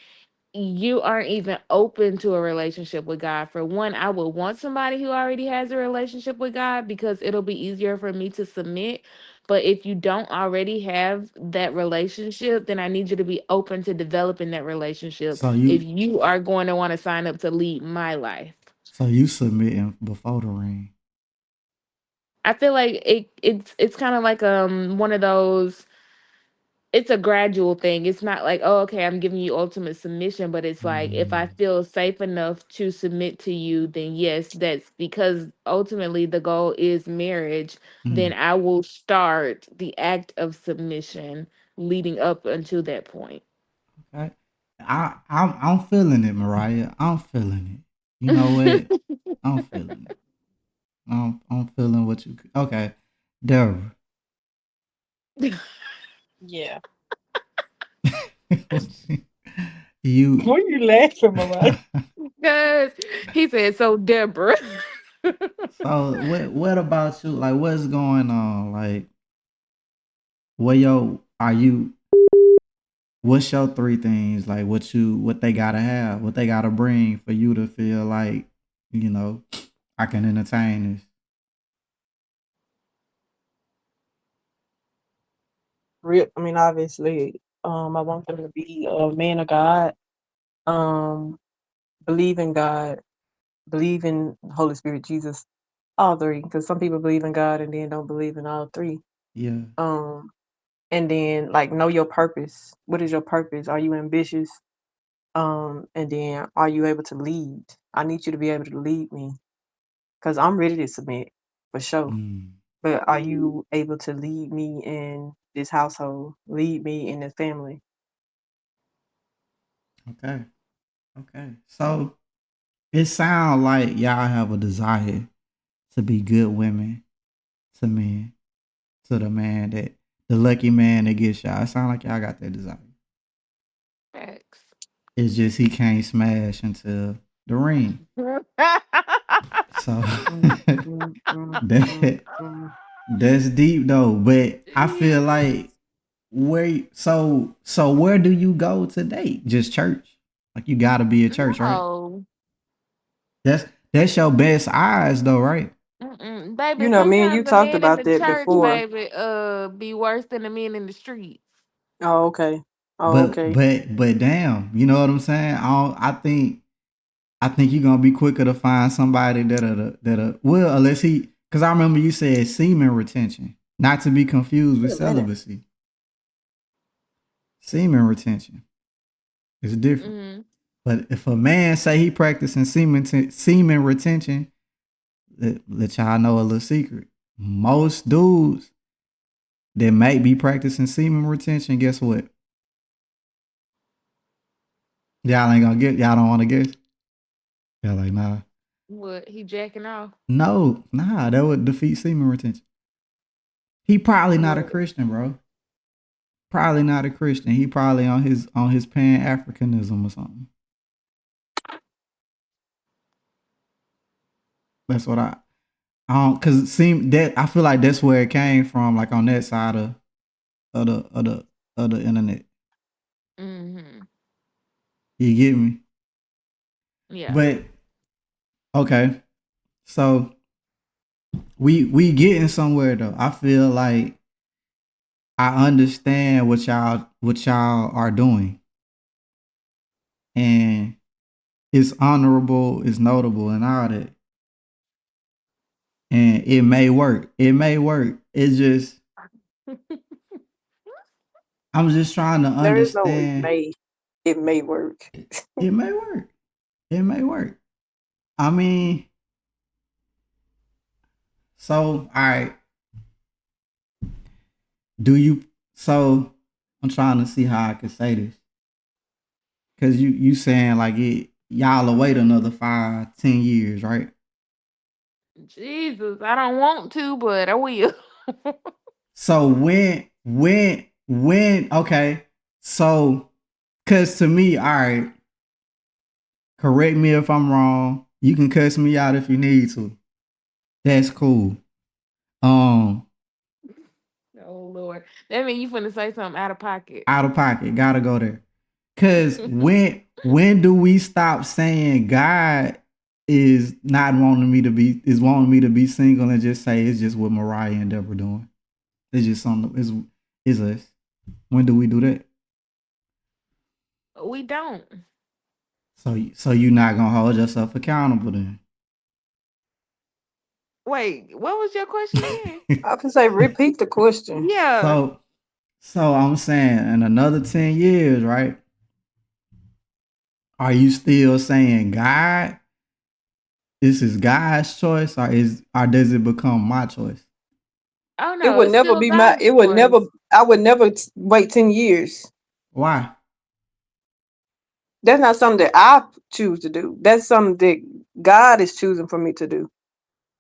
you aren't even open to a relationship with God. For one, I would want somebody who already has a relationship with God, because it'll be easier for me to submit. But if you don't already have that relationship, then I need you to be open to developing that relationship So if you, you are going to want to sign up to lead my life. so you submitting before the ring. I feel like it's kind of like one of those, it's a gradual thing. It's not like, oh, okay, I'm giving you ultimate submission, but it's like, if I Mm, feel safe enough to submit to you, then yes, that's because ultimately the goal is marriage. Then mm, I will start the act of submission leading up until that point. okay. I'm feeling it, Mariah. I'm feeling it. You know what? I'm feeling it. I'm feeling what you. Okay, Deborah. Yeah. you. Why are you laughing, Mariah? Because he said, so Deborah. So what about you? Like, what's going on? Like, what yo are you? What's your three things? Like, what they gotta have, what they gotta bring for you to feel like, you know, I can entertain this. I mean, obviously, I want them to be a man of God, um, believe in God, believe in Holy Spirit, Jesus, all three. Because some people believe in God and then don't believe in all three. Yeah. Um, and then like know your purpose. What is your purpose? Are you ambitious? And then are you able to lead? I need you to be able to lead me because I'm ready to submit for sure. Mm, But are you able to lead me in this household? Lead me in this family? okay. Okay. So it sounds like y'all have a desire to be good women to men, to the man that the lucky man that gets y'all. It sounds like y'all got that desire. Facts. It's just he can't smash into the ring. So Mm, mm, mm, mm, that mm. that's deep though. But I feel like so where do you go to date? Just church. Like you gotta be a church, right? No. That's that's your best eyes though, right? Mm-mm. Baby, You know, me and you sometimes the talked men in about the that church, before. baby, be worse than the men in the streets. Oh, okay. Oh, But okay. but but damn, you know what I'm saying? I think you're gonna be quicker to find somebody that well, unless he, because I remember you said semen retention, not to be confused with Wait a minute. celibacy. Semen retention is different. Mm-hmm. But if a man say he practicing semen retention, let y'all know a little secret. Most dudes that might be practicing semen retention, guess what? Y'all ain't gonna get. Y'all don't want to guess. Y'all like nah, What, he jacking off? no, nah. That would defeat semen retention. He probably not a What? Christian, bro. Probably not a Christian. He probably on his Pan Africanism or something. That's what I don't, cause it seem that I feel like that's where it came from, like on that side of of the internet. Mm-hmm. You get me? Yeah. But okay, so we getting somewhere though. I feel like I understand what y'all are doing, and it's honorable, it's notable, and all that, and it may work. It may work. It's just I'm just trying to There is no it understand. may. It may work. It may work. It may work. I mean, so all right. Do you? So I'm trying to see how I can say this, because you saying like it. Y'all will wait another 5, 10 years, right? Jesus, I don't want to, but I will. So when okay. So cause to me, all right, correct me if I'm wrong. You can cuss me out if you need to. That's cool. Um Oh Lord, that mean you finna say something out of pocket. Out of pocket, gotta go there. Cause when do we stop saying God is not wanting me to be is wanting me to be single and just say it's just what Mariah and Deborah doing? It's just something it's us. When do we do that? We don't. So you not gonna hold yourself accountable then. Wait, what was your question again? I can say repeat the question. Yeah. so so I'm saying in another 10 years, right? Are you still saying God? This is God's choice, or does it become my choice? Oh It no, would it's never still be my. God's It would never. choice. I would never wait 10 years. Why? That's not something that I choose to do. That's something that God is choosing for me to do.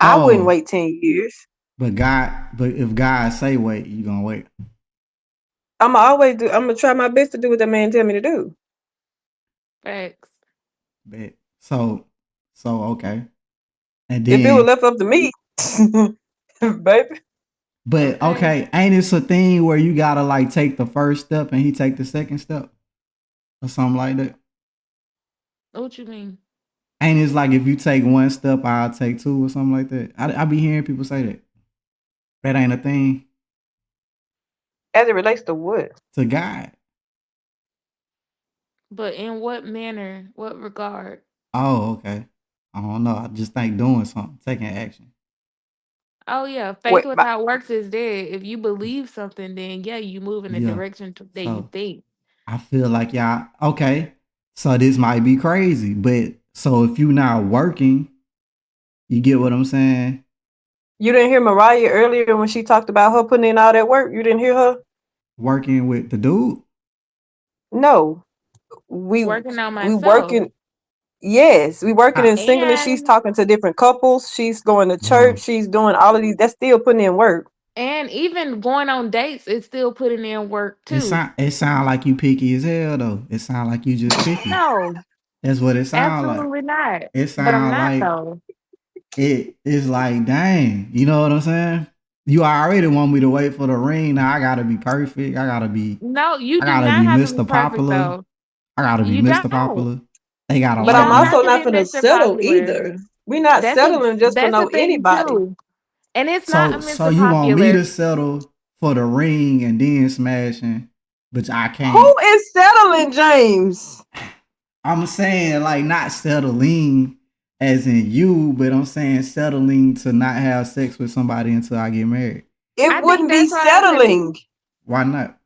I wouldn't Oh, wait 10 years. but if God say wait, you gonna wait. I'm always do. I'm gonna try my best to do what that man tell me to do. Facts. Bet. So okay. And If it was then left up to me, baby, but Okay. okay, ain't this a thing where you gotta like take the first step and he take the second step or something like that? What you mean? Ain't it like if you take one step, I'll take two or something like that? I be hearing people say that. That ain't a thing as it relates to what? to God. But in what manner? What regard? Oh, okay. I don't know. I just think doing something, taking action. Oh yeah, faith What? without works is dead. If you believe something, then yeah, you move in the Yeah. direction that you So think. I feel like y'all okay. So this might be crazy, but so if you not working, you get what I'm saying? You didn't hear Mariah earlier when she talked about her putting in all that work. You didn't hear her? Working with the dude. No, we Working on we myself. working. Yes, we working I, in singleness. She's And talking to different couples. She's going to church. oh, She's doing all of these. That's still putting in work. and even going on dates is still putting in work it too. sound like you picky as hell though. It sound like you just picky. No, That's what it sound like. absolutely not. It But I'm sound not like though. it is like dang. You know what I'm saying? You already want me to wait for the ring. Now I gotta be perfect. No, you I do gotta not be have to be Mr. perfect Popular. though. I gotta be You Mr. don't. Popular. They gotta You But I'm don't like me. have also to not be gonna Mr. settle Popular. either. We're not That's a settling just for that's a no thing anybody. too. And it's not a So Mr. you want me Popular. to settle for the ring and then smashing, but I can't. Who is settling, James? I'm saying like not settling as in you, but I'm saying settling to not have sex with somebody until I get married. It I think wouldn't be that's why I said settling. Why not?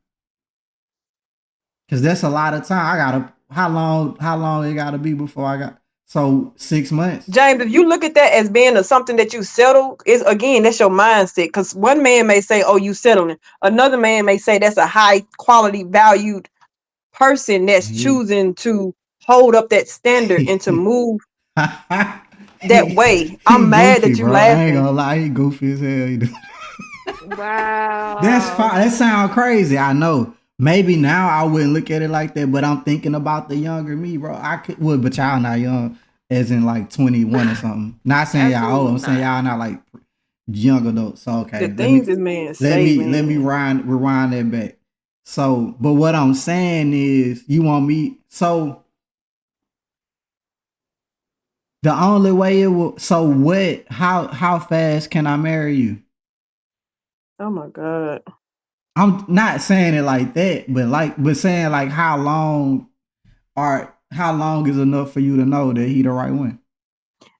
Because that's a lot of time. I gotta how long it gotta be before I got 6 months. James, if you look at that as being something that you settle, is again that's your mindset. Because one man may say, "Oh, you settling." Another man may say that's a high quality, valued person that's He, choosing to hold up that standard and to he, move that he, way. he I'm mad goofy, that you bro. I ain't laughing. gonna lie, he goofy as hell. That's wow. fine. That sound crazy. I know. Maybe now I wouldn't look at it like that, but I'm thinking about the younger me, bro. I could would, but y'all not young, as in like 21 or something. Not saying y'all old. Absolutely I'm saying not. y'all not like young adult. So The okay, things this man say, let me man. rewind that back. So, but what I'm saying is, you want me so the only way it will. So what? How fast can I marry you? Oh my God. I'm not saying it like that, but saying like how long is enough for you to know that he the right one?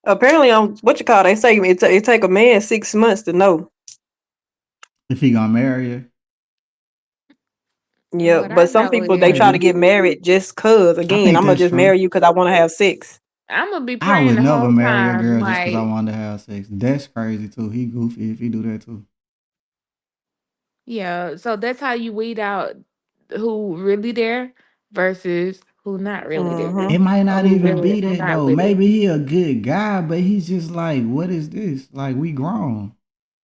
Apparently, on what you call, they say it take a man 6 months to know. If he gonna marry you, Yeah, What I but some know people they try to is maybe. get married just cause. I Again, think I'm gonna that's just true. marry you because I want to have sex. I'm gonna be I praying would the never whole marry a time. girl just because I Like, wanted to have sex. That's crazy too. He goofy if he do that too. yeah. So that's how you weed out who really there versus who not really there, It Mm-hmm. might or not who even really be who that not though. with it. Maybe he a good guy, but he's just like, what is this? Like we grown.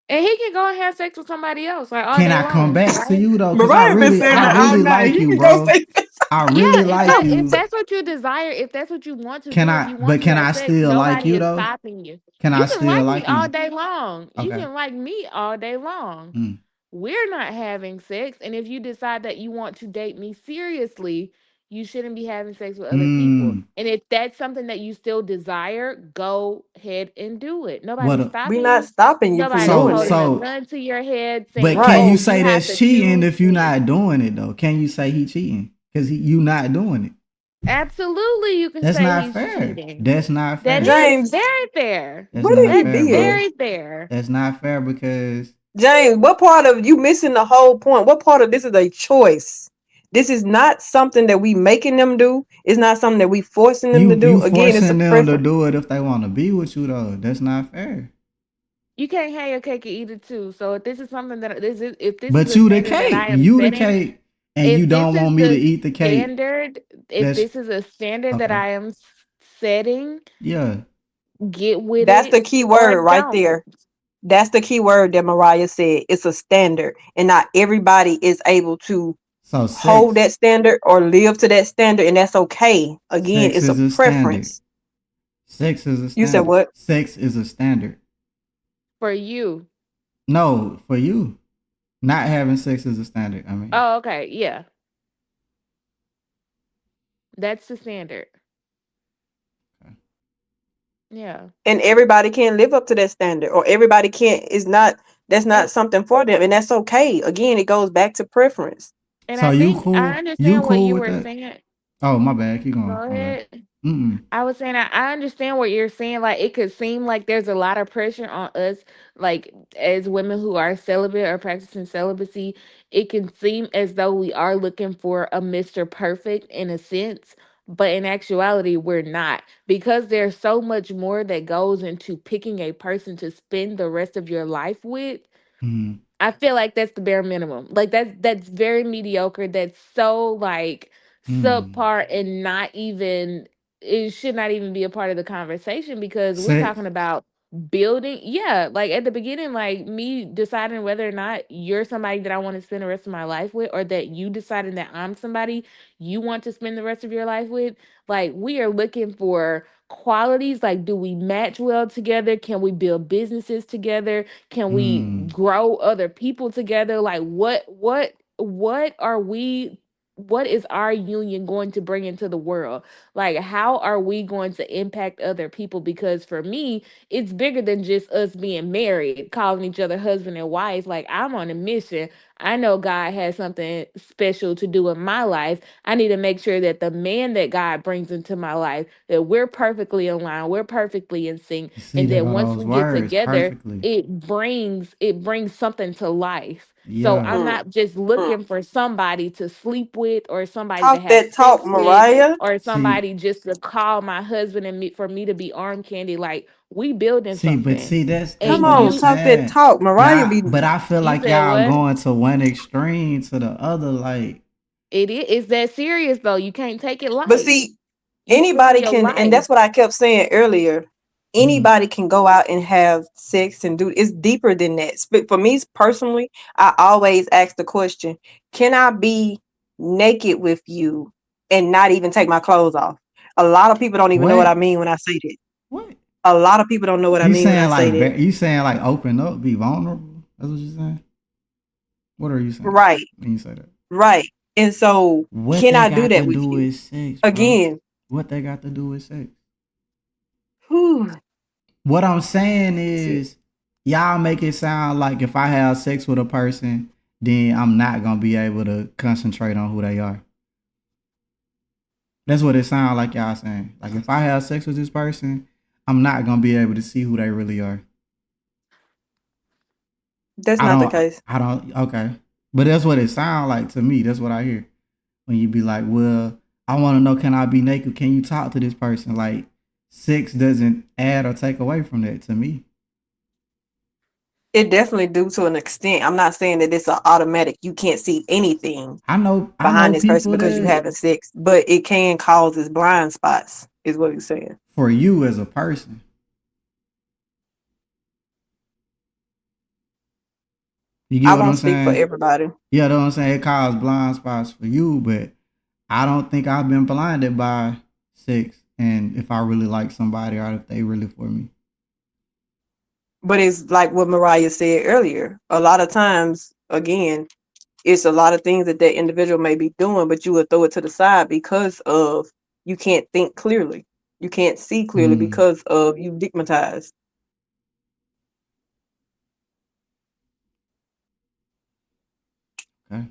And he can go and have sex with somebody else like all Can day I come long. back to Right? you though? Cause Mariah been saying I that all really night. like He you, can go bro. say I Yeah, really like if you. that's what you desire, if that's what you want to Can do, if I? you want But to can have I sex, still like nobody you is though? stopping you. Can I You can still like me like all you? day long. You Okay. can like me all day long. Mm. We're not having sex, and if you decide that you want to date me seriously, you shouldn't be having sex with other people. Mm. And if that's something that you still desire, go ahead and do it. What? Nobody's we stopping not you. stopping you from Nobody's So doing holding that. a so gun to your head but saying, can Right. you "Oh, you say have that's to cheating choose if you're me." not doing it though? Can you say he cheating? Cause you not doing it. Absolutely, you can That's say not he's fair. cheating. That's not That fair. is James, very fair. That's where do not he That's fair, be at? bro. very fair. That's not fair because James, what part of you missing the whole point? What part of this is a choice? This is not something that we making them do. It's not something that we forcing them to you do. Again, it's a forcing them to preference. do it if they want to be with you though. That's not fair. You can't have your cake and eat it too. So if this is something that this is if this is But a you the standard that I cake. am You the setting, cake, and you if this don't is want me to the eat the cake. standard, if That's this is a standard that okay. I am setting, Yeah. get with That's the it key or word right don't. there. That's the key word that Mariah said. It's a standard, and not everybody is able to So hold sex that standard or live to that standard, and that's okay. Again, sex it's a is a standard. preference. Sex is a You said standard. what? Sex is a standard. For you. No, for you. Not having sex is a standard. I mean, Oh, okay. Yeah. That's the standard. okay. Yeah. And everybody can't live up to that standard, or everybody can't. Is not. That's not And something for them, and that's okay. Again, it goes back to preference. and So I you think I cool? You understand what cool you with were that? saying. Oh, my bad. Keep Go going. My bad. ahead. Mm-mm. I was saying I understand what you're saying. Like it could seem like there's a lot of pressure on us, like as women who are celibate or practicing celibacy. It can seem as though we are looking for a Mr. Perfect in a sense, but in actuality, we're not because there's so much more that goes into picking a person to spend the rest of your life with. Mm-hmm. I feel like that's the bare minimum. Like that's very mediocre. That's so like Mm. subpar and not even it should not even be a part of the conversation because we're Sex. talking about building. Yeah, like at the beginning, like me deciding whether or not you're somebody that I want to spend the rest of my life with, or that you deciding that I'm somebody you want to spend the rest of your life with. Like we are looking for qualities like do we match well together? Can we build businesses together? Can we Mm. grow other people together? Like what are we what is our union going to bring into the world? Like how are we going to impact other people? Because for me, it's bigger than just us being married, calling each other husband and wife. Like I'm on a mission. I know God has something special to do in my life. I need to make sure that the man that God brings into my life, that we're perfectly aligned, we're perfectly in sync, You see, and there that go once those we get words together, perfectly. it brings something to life. So Yeah. I'm Mm, not just mm. looking for somebody to sleep with or somebody to Talk have that talk, sex with Mariah. or See, somebody just to call my husband and me for me to be arm candy. Like we building but something. see, that's Come And what I'm on, you talk that saying. talk, Mariah. Yeah, Be but I feel you like said y'all what? going to one extreme to the other. Like, It is it's that serious though. You can't take it but light. see, You spending anybody your can, and life. that's what I kept saying earlier. mm, Anybody can go out and have sex and do. It's deeper than that. For me personally, I always ask the question: can I be naked with you and not even take my clothes off? A lot of people don't even know what I what? mean when I say that. What? A lot of people don't know what I You mean when I saying say like that. you saying like open up, be vulnerable? That's what you saying. What are you saying Right, when you say that? right. And so, What can they I do got that to with do you? with sex, bro? Again, What they got to do with sex? whew, What I'm saying see, is, y'all make it sound like if I have sex with a person, then I'm not gonna be able to concentrate on who they are. That's what it sounds like y'all saying. Like if I have sex with this person, I'm not gonna be able to see who they really are. that's not the case. I don't. Okay, but that's what it sounds like to me. That's what I hear when you be like, "Well, I want to know, can I be naked? Can you talk to this person?" Like, sex doesn't add or take away from that to me. It definitely do to an extent. I'm not saying that it's an automatic. You can't see anything I behind know this person people because you that having sex, but it can cause his blind spots, is what he's saying. for you as a person, you get I what I'm won't speak for saying? everybody. Yeah, that's what I'm saying. It causes blind spots for you, but I don't think I've been blinded by sex and if I really like somebody or if they really for me. But it's like what Mariah said earlier. A lot of times, again, it's a lot of things that that individual may be doing, but you will throw it to the side because of you can't think clearly. You can't see clearly Mm, because of you stigmatized. okay.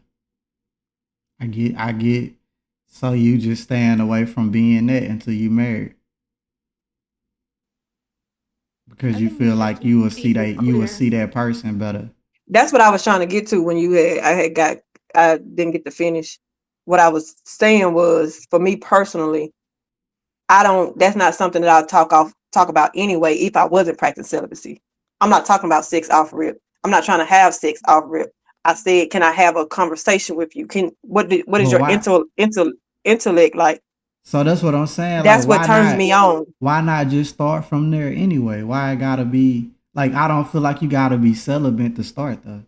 I get. So you just staying away from being that until you married because I you think you feel should like just keep it you will clear. see that person better. That's what I was trying to get to when you had I had got I didn't get to finish. What I was saying was for me personally, I don't that's not something that I talk about anyway if I wasn't practicing celibacy. I'm not talking about sex off rip. I'm not trying to have sex off rip. I said, can I have a conversation with you? What is But your why? intellect like? So that's what I'm saying. Like That's what turns me on. why not just start from there anyway? Why it gotta be like I don't feel like you gotta be celibate to start though.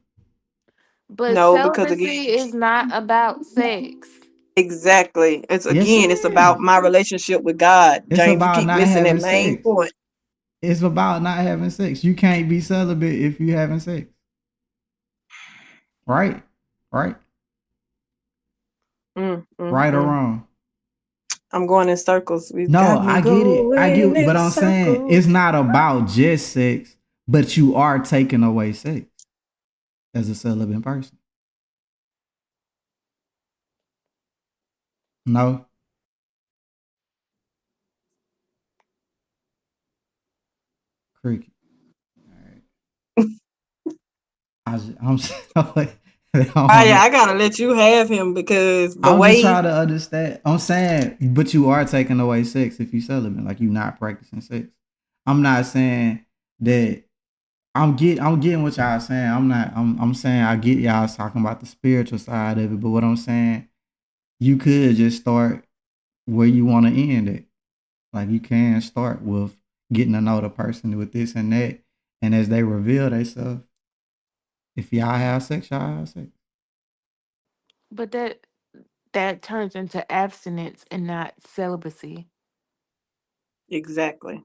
But No, because again, celibacy is not about sex. exactly. Yes, it It's about is. my relationship with God. It's James, you about keep not missing that having main sex. point. It's about not having sex. You can't be celibate if you having sex. Right? Right? Mm, mm, Right or mm. wrong? I'm going in circles. We've No, got me I get it. I going get, but in I'm saying it's circles. not about just sex, but you are taking away sex as a celibate person. No, cricket. All right. I'm sorry. I Ah, don't yeah, know. I gotta let you have him because the I'm just way trying to understand. I'm saying, but you are taking away sex if you celibate, like you're not practicing sex. I'm not saying that I'm getting what y'all saying. I'm saying I get y'all talking about the spiritual side of it, but what I'm saying, you could just start where you want to end it. Like you can start with getting to know the person with this and that. And as they reveal themselves, if y'all have sex, y'all have sex. But that turns into abstinence and not celibacy. exactly.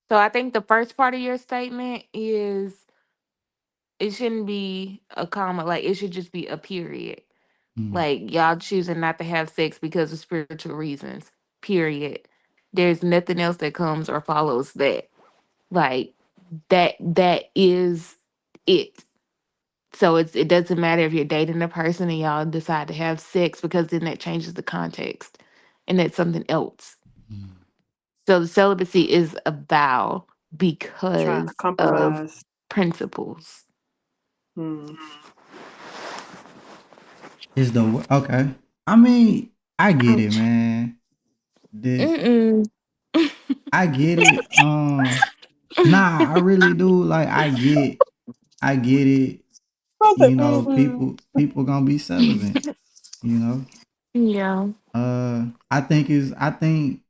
So I think the first part of your statement is it shouldn't be a comma, like it should just be a period. Mm. Like y'all choosing not to have sex because of spiritual reasons. Period. There's nothing else that comes or follows that. Like that is it. So it doesn't matter if you're dating a person and y'all decide to have sex because then that changes the context and that's something else. Mm. So the celibacy is a vow Trying to because of compromise. principles. Hmm. Is the okay? I mean, I get it, Ouch. man. This Mm-mm. I get it. Nah, I really do. Like I get it. You Something. know, Mm-mm. people gonna be celibate. You know, Yeah. I think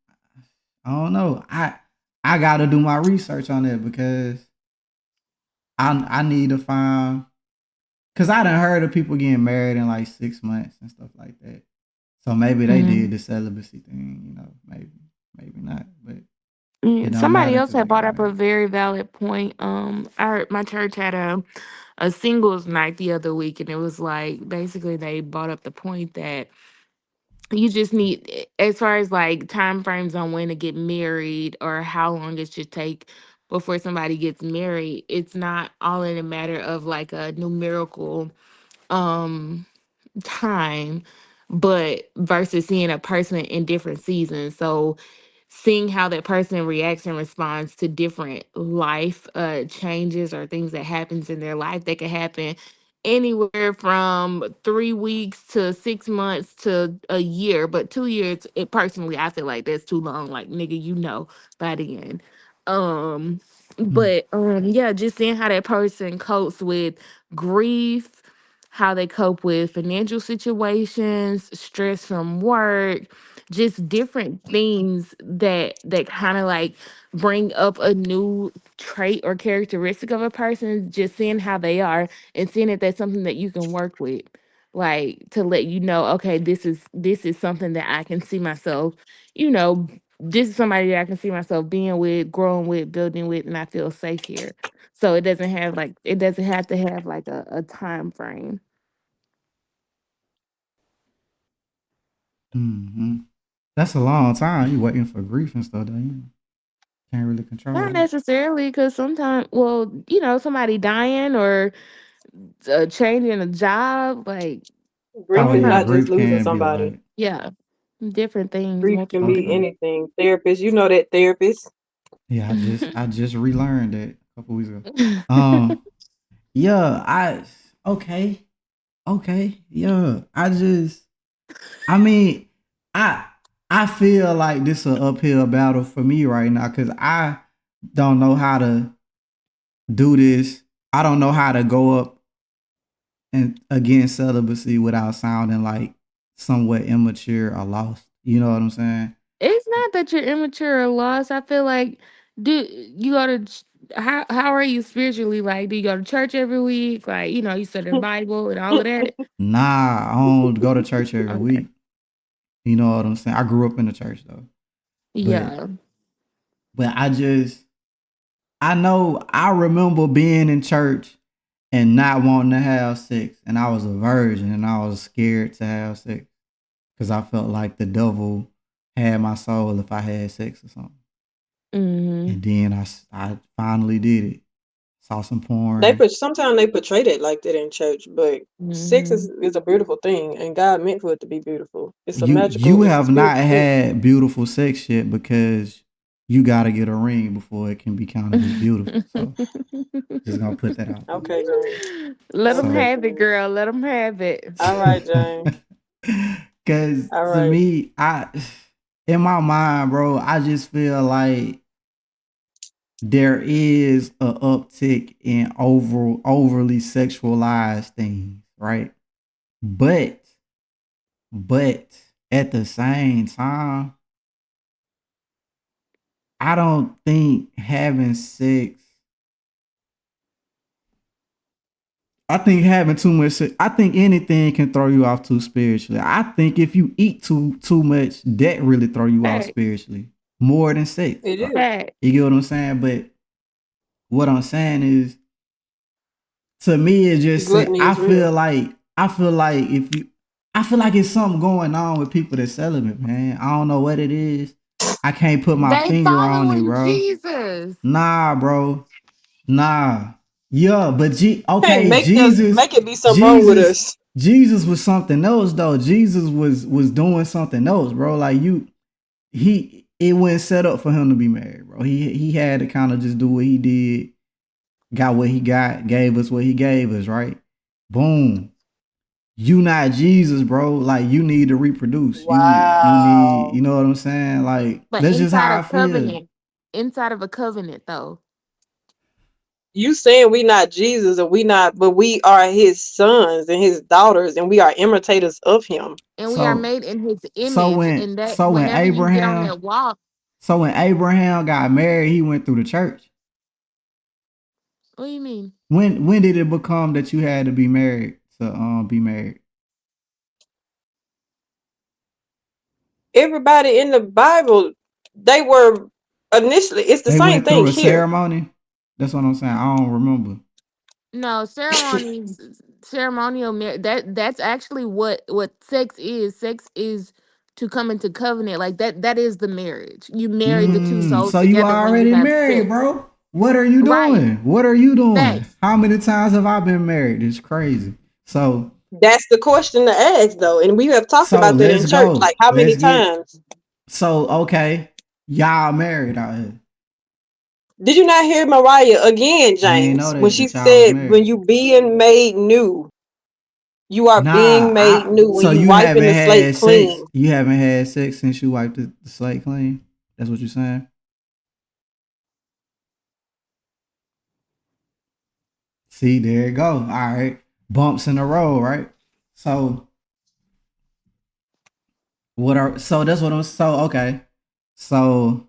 I don't know. I got to do my research on that because I need to find because I done heard of people getting married in like 6 months and stuff like that. So maybe they Mm. did the celibacy thing. You know, maybe. maybe not, but Yeah, it don't somebody matter else because I had got brought up a married. very valid point. I heard my church had a singles night the other week, and it was like basically they brought up the point that you just need, as far as like time frames on when to get married or how long it should take before somebody gets married. It's not all in a matter of like a numerical um time, but versus seeing a person in different seasons. So seeing how that person reacts and responds to different life changes or things that happens in their life that could happen anywhere from 3 weeks to 6 months to a year. But 2 years, it personally, I feel like that's too long. Like, nigga, by the end. um Mm. yeah, just seeing how that person copes with grief, how they cope with financial situations, stress from work, just different things that kind of like bring up a new trait or characteristic of a person, just seeing how they are and seeing if that's something that you can work with, like to let you know, okay, this is something that I can see myself, you know this is somebody that I can see myself being with, growing with, building with, and I feel safe here. So it doesn't have to have like a time frame. Hmm. That's a long time. You waiting for grief and stuff, though. You can't really control Not that. necessarily, because sometimes, well, somebody dying or changing a job, like Grief Oh is yeah, not sometimes, just grief losing can be somebody. like yeah, different things, Grief can multiple be okay. things. anything. Therapist, you know that therapist. Yeah, I just relearned that a couple weeks ago. Um, yeah, okay, okay, yeah. I mean, I I feel like this an uphill battle for me right now because I don't know how to do this. I don't know how to go up and against celibacy without sounding like somewhat immature or lost. You know what I'm saying? It's not that you're immature or lost. I feel like, do you go to how are you spiritually? Like, do you go to church every week? Like, you study the Bible and all of that. Nah, I don't go to church every Okay. week. You know what I'm saying? I grew up in the church though. But Yeah. but I know I remember being in church and not wanting to have sex. And I was a virgin and I was scared to have sex. Because I felt like the devil had my soul if I had sex or something. Mhm. And then I finally did it. Saw some They porn. put sometimes they portray it like that in church, but sex Mhm. is a beautiful thing, and God meant for it to be beautiful. It's a You magical, it's a have not spiritual thing. had beautiful sex yet because you gotta get a ring before it can be counted as beautiful. So just gonna put that out there. Okay, Jane. Let them Okay, So have it, Jane. girl. Let them have it. All right, Jane. cause All to right. me, I in my mind, bro, I just feel like there is a uptick in overly sexualized things, right? But but at the same time, I don't think having sex. I think having too much sex. I think anything can throw you off too spiritually. I think if you eat too much, that really throw you off Facts. spiritually more than sex. It is. Facts. You get what I'm saying? But what I'm saying is, to me, it's just saying. Gluttony is real. I feel like if you, I feel like it's something going on with people that celibate, man. I don't know what it is. I can't put my They finger on it, following bro. Jesus. Nah, bro. Nah. Yeah, but Can't okay, make it be something wrong with Jesus, us. Jesus was something else though. Jesus was doing something else, bro. Like it wasn't set up for him to be married, bro. He had to kind of just do what he did, got what he got, gave us what he gave us, right? Boom. You not Jesus, bro. Like you need to reproduce. You need, Wow. you know what I'm saying? Like But that's just inside how I of feel. covenant. Inside of a covenant though. You saying we not Jesus and we not, but we are his sons and his daughters, and we are imitators of him. And we are So made in his so image. when And that so when whenever you get on Abraham that walk, so when Abraham got married, he went through the church. what do you mean? When did it become that you had to be married to be married? Everybody in the Bible They were initially, it's the They same went thing through a here. ceremony. That's what I'm saying. I don't remember. No, ceremonial that's actually what sex is. Sex is to come into covenant. Like that is the marriage. You marry the two souls So you together when you already have married, sex. bro. What are you Right. doing? What are you doing? Facts. How many times have I been married? It's crazy. So That's the question to ask, though. And we have talked so about that in let's church. go. Like, how many Let's get times? so okay. Y'all married out here. Did you not hear Mariah again, I ain't know James, when she that y'all was said, when married. you being made new, you are Nah, being made new when so you you wiping haven't the slate had sex. clean. You haven't had sex since you wiped the slate clean. That's what you're saying. See, there you go. All right, bumps in the road, right? So what are so that's what I'm so okay. So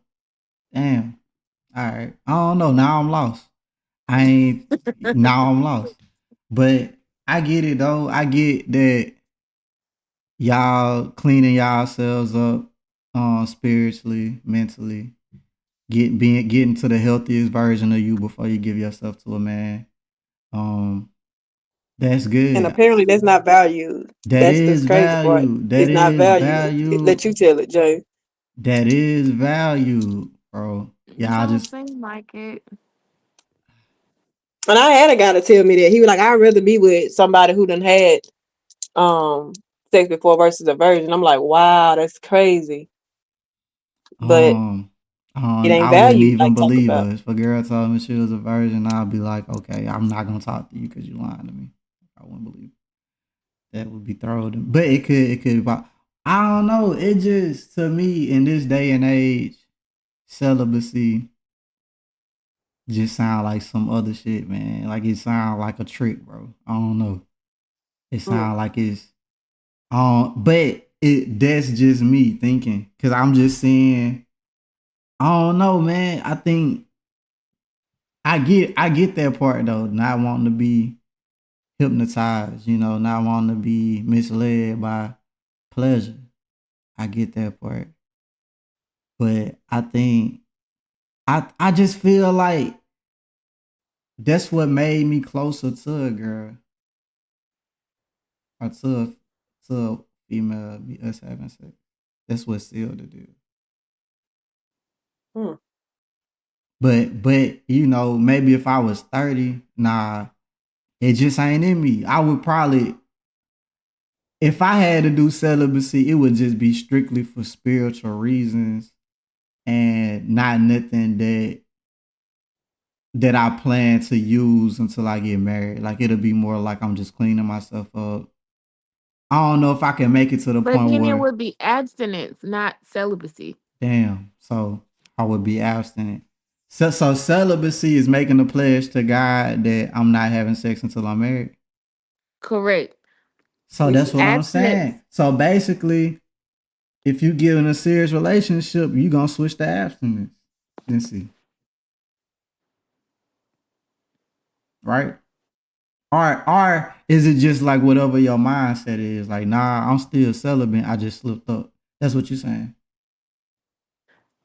damn. All right. I don't know. Now I'm lost. I ain't now I'm lost. But I get it though. I get that y'all cleaning yourselves up spiritually, mentally, getting to the healthiest version of you before you give yourself to a man. Um that's And good. apparently that's not valued. That That's the is crazy part. value. That It's not is valued. value. Let you tell it, James. That is value, bro. It Y'all don't just seem like it. And I had a guy to tell me that. He was like, I'd rather be with somebody who done had um sex before versus a virgin. I'm like, wow, that's crazy. But Um, it ain't I wouldn't valued even like talk believe about. her. If a girl told me she was a virgin, I'd be like, okay, I'm not gonna talk to you because you lying to me. I wouldn't believe it. That would be thrown. But it could. I don't know. It just to me in this day and age, celibacy just sound like some other shit, man. Like it sound like a trick, bro. I don't know. It Mm. sound like it's but that's just me thinking because I'm just saying. I don't know, man. I think I get that part though, not wanting to be hypnotized, not wanting to be misled by pleasure. I get that part. But I think I just feel like that's what made me closer to a girl or to a female, us having sex. That's what sealed the deal. Mm. But maybe if I was 30, nah, it just ain't in me. I would probably if I had to do celibacy, it would just be strictly for spiritual reasons and not nothing that I plan to use until I get married. Like it'll be more like I'm just cleaning myself up. I don't know if I can make it to the But point then it where would be abstinence, not celibacy. damn, so I would be abstinent. So celibacy is making a pledge to God that I'm not having sex until I'm married. Correct. So that's what I'm Abstinence. saying. So basically, if you get in a serious relationship, you gonna switch to abstinence. Let's see, right? Or is it just like whatever your mindset is? Like, nah, I'm still celibate. I just slipped up. That's what you're saying.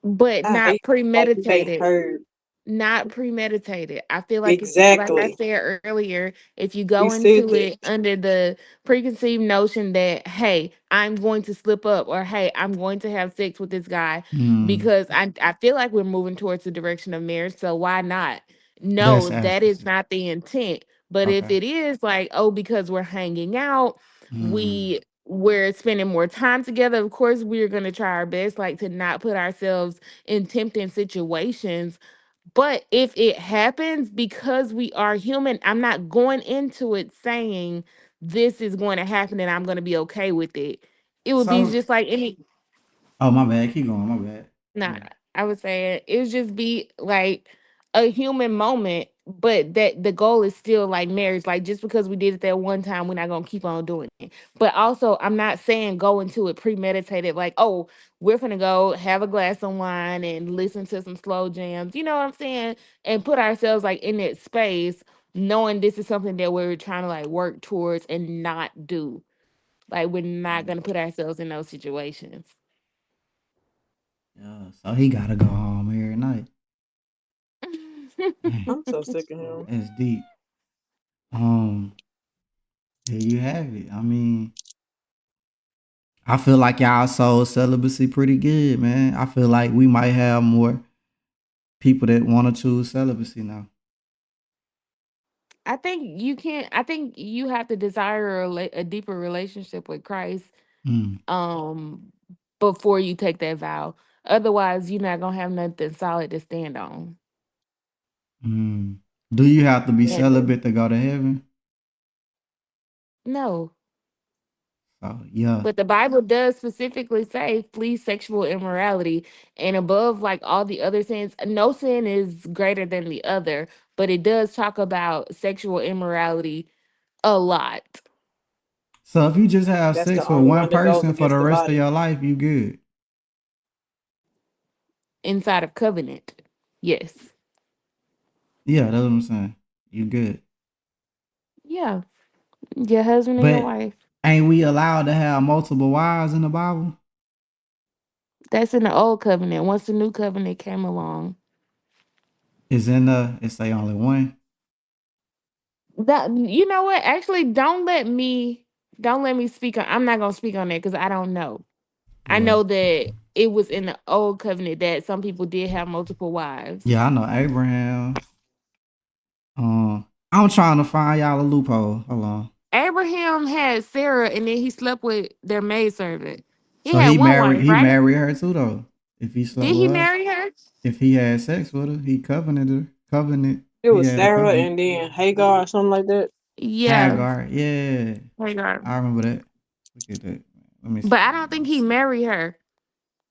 But I not hate like you ain't premeditated. heard. Not premeditated. I feel like if, like I Exactly. said earlier, if you You go said into that. it under the preconceived notion that, hey, I'm going to slip up, or hey, I'm going to have sex with this guy Hmm. because I feel like we're moving towards the direction of marriage, so why not? That's No, that is ecstasy. not the intent. But if Okay. it is like, oh, because we're hanging out, Hmm. we're spending more time together, of course we're gonna try our best like to not put ourselves in tempting situations, but if it happens, because we are human, I'm not going into it saying this is going to happen and I'm going to be okay with it. It would be So, just like any. oh my bad. Keep going. My bad. Nah, Yeah. I would say it would just be like a human moment, but that the goal is still like marriage. Like just because we did it that one time, we're not gonna keep on doing it. But also, I'm not saying go into it premeditated, like, oh, we're gonna go have a glass of wine and listen to some slow jams. You know what I'm saying? And put ourselves like in that space, knowing this is something that we're trying to like work towards and not do. Like we're not gonna put ourselves in those situations. Yeah, so he gotta go home every night. Man, I'm so sick of him. that's deep. Um, there you have it. I mean, I feel like y'all sold celibacy pretty good, man. I feel like we might have more people that want to choose celibacy now. I think you can't. I think you have to desire a deeper relationship with Christ, Mm, um, before you take that vow. Otherwise, you're not gonna have nothing solid to stand on. mm. Do you have to be Exactly. celibate to go to heaven? No, So yeah. but the Bible does specifically say flee sexual immorality, and above like all the other sins, no sin is greater than the other. But it does talk about sexual immorality a lot So if you just have That's the sex with only one one that goes person for the against the rest of body. your life, you good. inside of covenant. Yes, Yeah, that's what I'm saying. You good. yeah, your husband and your But wife. ain't we allowed to have multiple wives in the Bible? That's in the old covenant. Once the new covenant came along, Is in the it say only one. that you know what? Actually, don't let me speak on. I'm not gonna speak on that because I don't know. I Well, know that it was in the old covenant that some people did have multiple wives. yeah, I know Abraham. I'm trying to find y'all a loophole. Hold on. Abraham had Sarah, and then he slept with their maidservant. He So had one wife, he right? married her too though. If he slept Did with he her, marry her? if he had sex with her, he covenanted her. Covenant. It He was had a Sarah covenant. and then Hagar or something like that. Yeah, Hagar. Yeah, Hagar. I remember that. Look at that. Let me see. But I don't think he married her.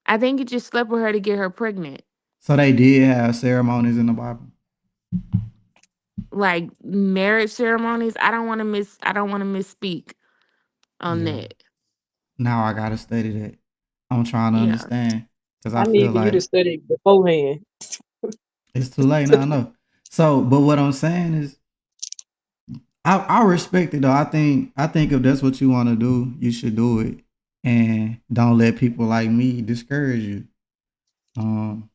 I think he just slept with her to get her pregnant. So they did have ceremonies in the Bible. Like marriage ceremonies. I don't want to misspeak on Yeah. that. Now I gotta study that. I'm trying to Yeah. understand because I I feel need for you to like study beforehand. it's too late now. I know. So, but what I'm saying is, I respect it though. I think if that's what you want to do, you should do it, and don't let people like me discourage you. Um,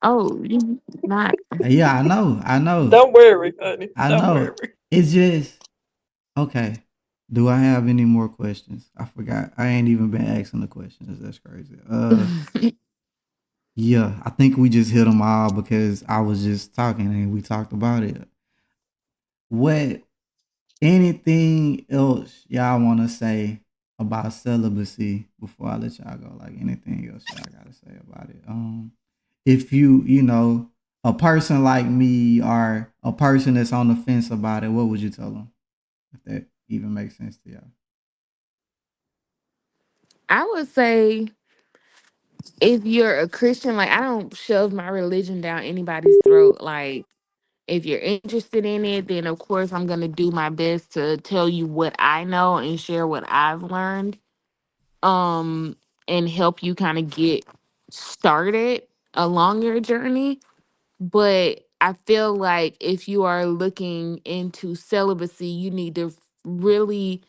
Oh, you not. yeah, I know, Don't worry, honey. I Don't know. worry. It's just okay. Do I have any more questions? I forgot. I ain't even been asking the questions. That's crazy. Yeah, I think we just hit them all because I was just talking and we talked about it. What anything else y'all want to say about celibacy before I let y'all go? Like anything else y'all gotta say about it? If a person like me or a person that's on the fence about it, what would you tell them? If that even makes sense to y'all. I would say if you're a Christian, like I don't shove my religion down anybody's throat. Like if you're interested in it, then of course I'm gonna do my best to tell you what I know and share what I've learned. Um, and help you kind of get started along your journey. But I feel like if you are looking into celibacy, you need to really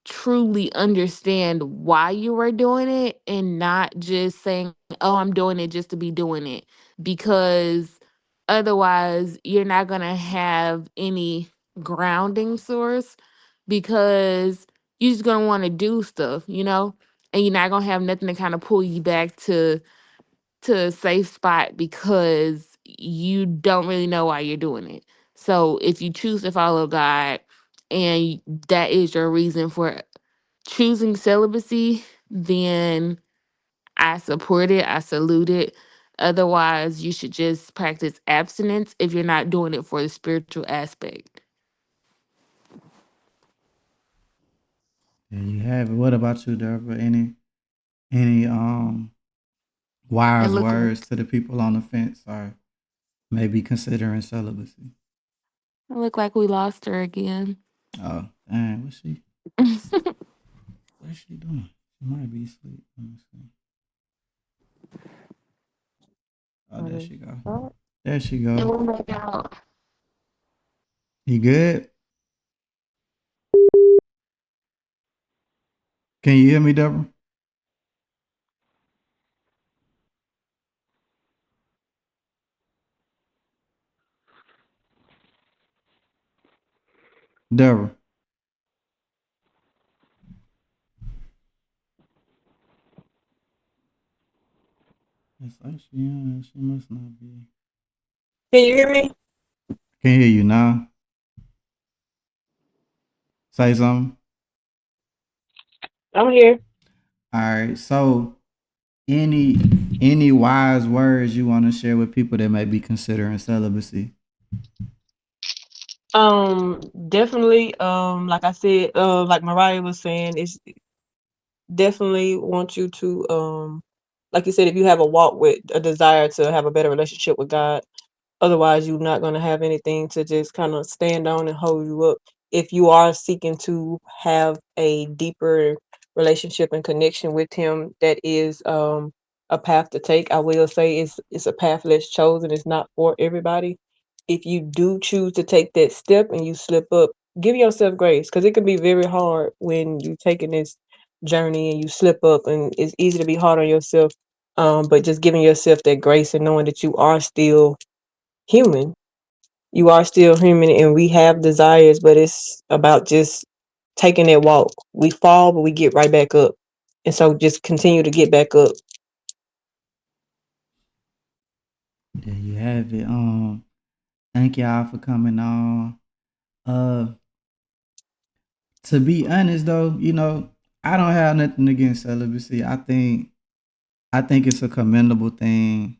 truly understand why you are doing it and not just saying, oh, I'm doing it just to be doing it. Because otherwise, you're not going to have any grounding source because you're just going to want to do stuff, and you're not going to have nothing to kind of pull you back to a safe spot because you don't really know why you're doing it. So if you choose to follow God and that is your reason for choosing celibacy, then I support it, I salute it. Otherwise, you should just practice abstinence if you're not doing it for the spiritual aspect. There you have it. What about you, Deborah? Any And wise look, words to the people on the fence or maybe considering celibacy? I look like we lost her again. Oh, dang, what's she doing? She might be asleep. Let me see. Oh, there she go. Oh, There she It go. went back out. You good? Can you hear me, Deborah? Deborah. It's like she must not be. Can you hear me? Can hear you now. Say something. I'm here. All right. So, any any wise words you want to share with people that may be considering celibacy? Definitely. Like I said, like Mariah was saying, it's definitely want you to like you said, if you have a walk with a desire to have a better relationship with God, otherwise you're not going to have anything to just kind of stand on and hold you up. If you are seeking to have a deeper relationship and connection with him, that is a path to take. I will say it's a path less chosen. It's not for everybody. If you do choose to take that step and you slip up, give yourself grace, because it can be very hard when you're taking this journey and you slip up, and it's easy to be hard on yourself. But just giving yourself that grace and knowing that you are still human. You are still human, and we have desires, but it's about just taking that walk. We fall, but we get right back up. And so just continue to get back up. There you have it. Thank y'all for coming on. Uh, to be honest though, I don't have nothing against celibacy. I think it's a commendable thing.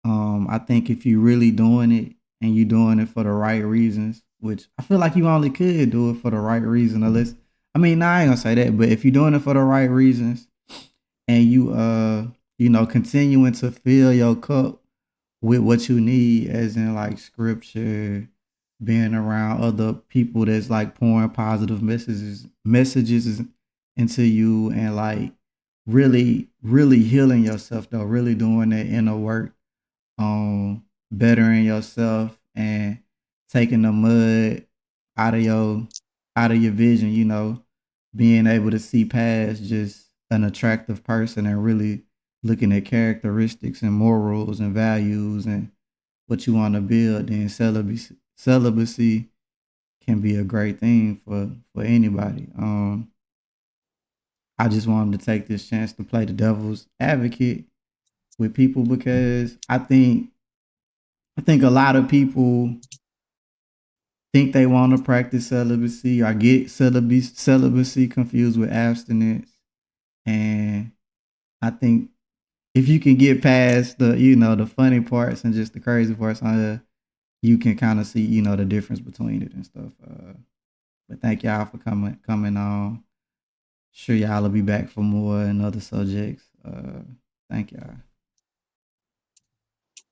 I think if you really doing it and you doing it for the right reasons, which I feel like you only could do it for the right reason, unless I mean, nah, I ain't gonna say that, but if you're doing it for the right reasons and you continuing to fill your cup with what you need, as in like scripture, being around other people that's like pouring positive messages into you, and like really healing yourself though, really doing that inner work on bettering yourself and taking the mud out of your vision, being able to see past just an attractive person and really looking at characteristics and morals and values and what you want to build. Then celibacy can be a great thing for anybody. I just wanted to take this chance to play the devil's advocate with people, because I think a lot of people think they want to practice celibacy or get celibacy confused with abstinence. And I think if you can get past the funny parts and just the crazy parts on it, you can kind of see, the difference between it and stuff. But thank y'all for coming on. Sure, y'all will be back for more and other subjects. Thank y'all.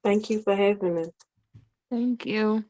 Thank you for having me. Thank you.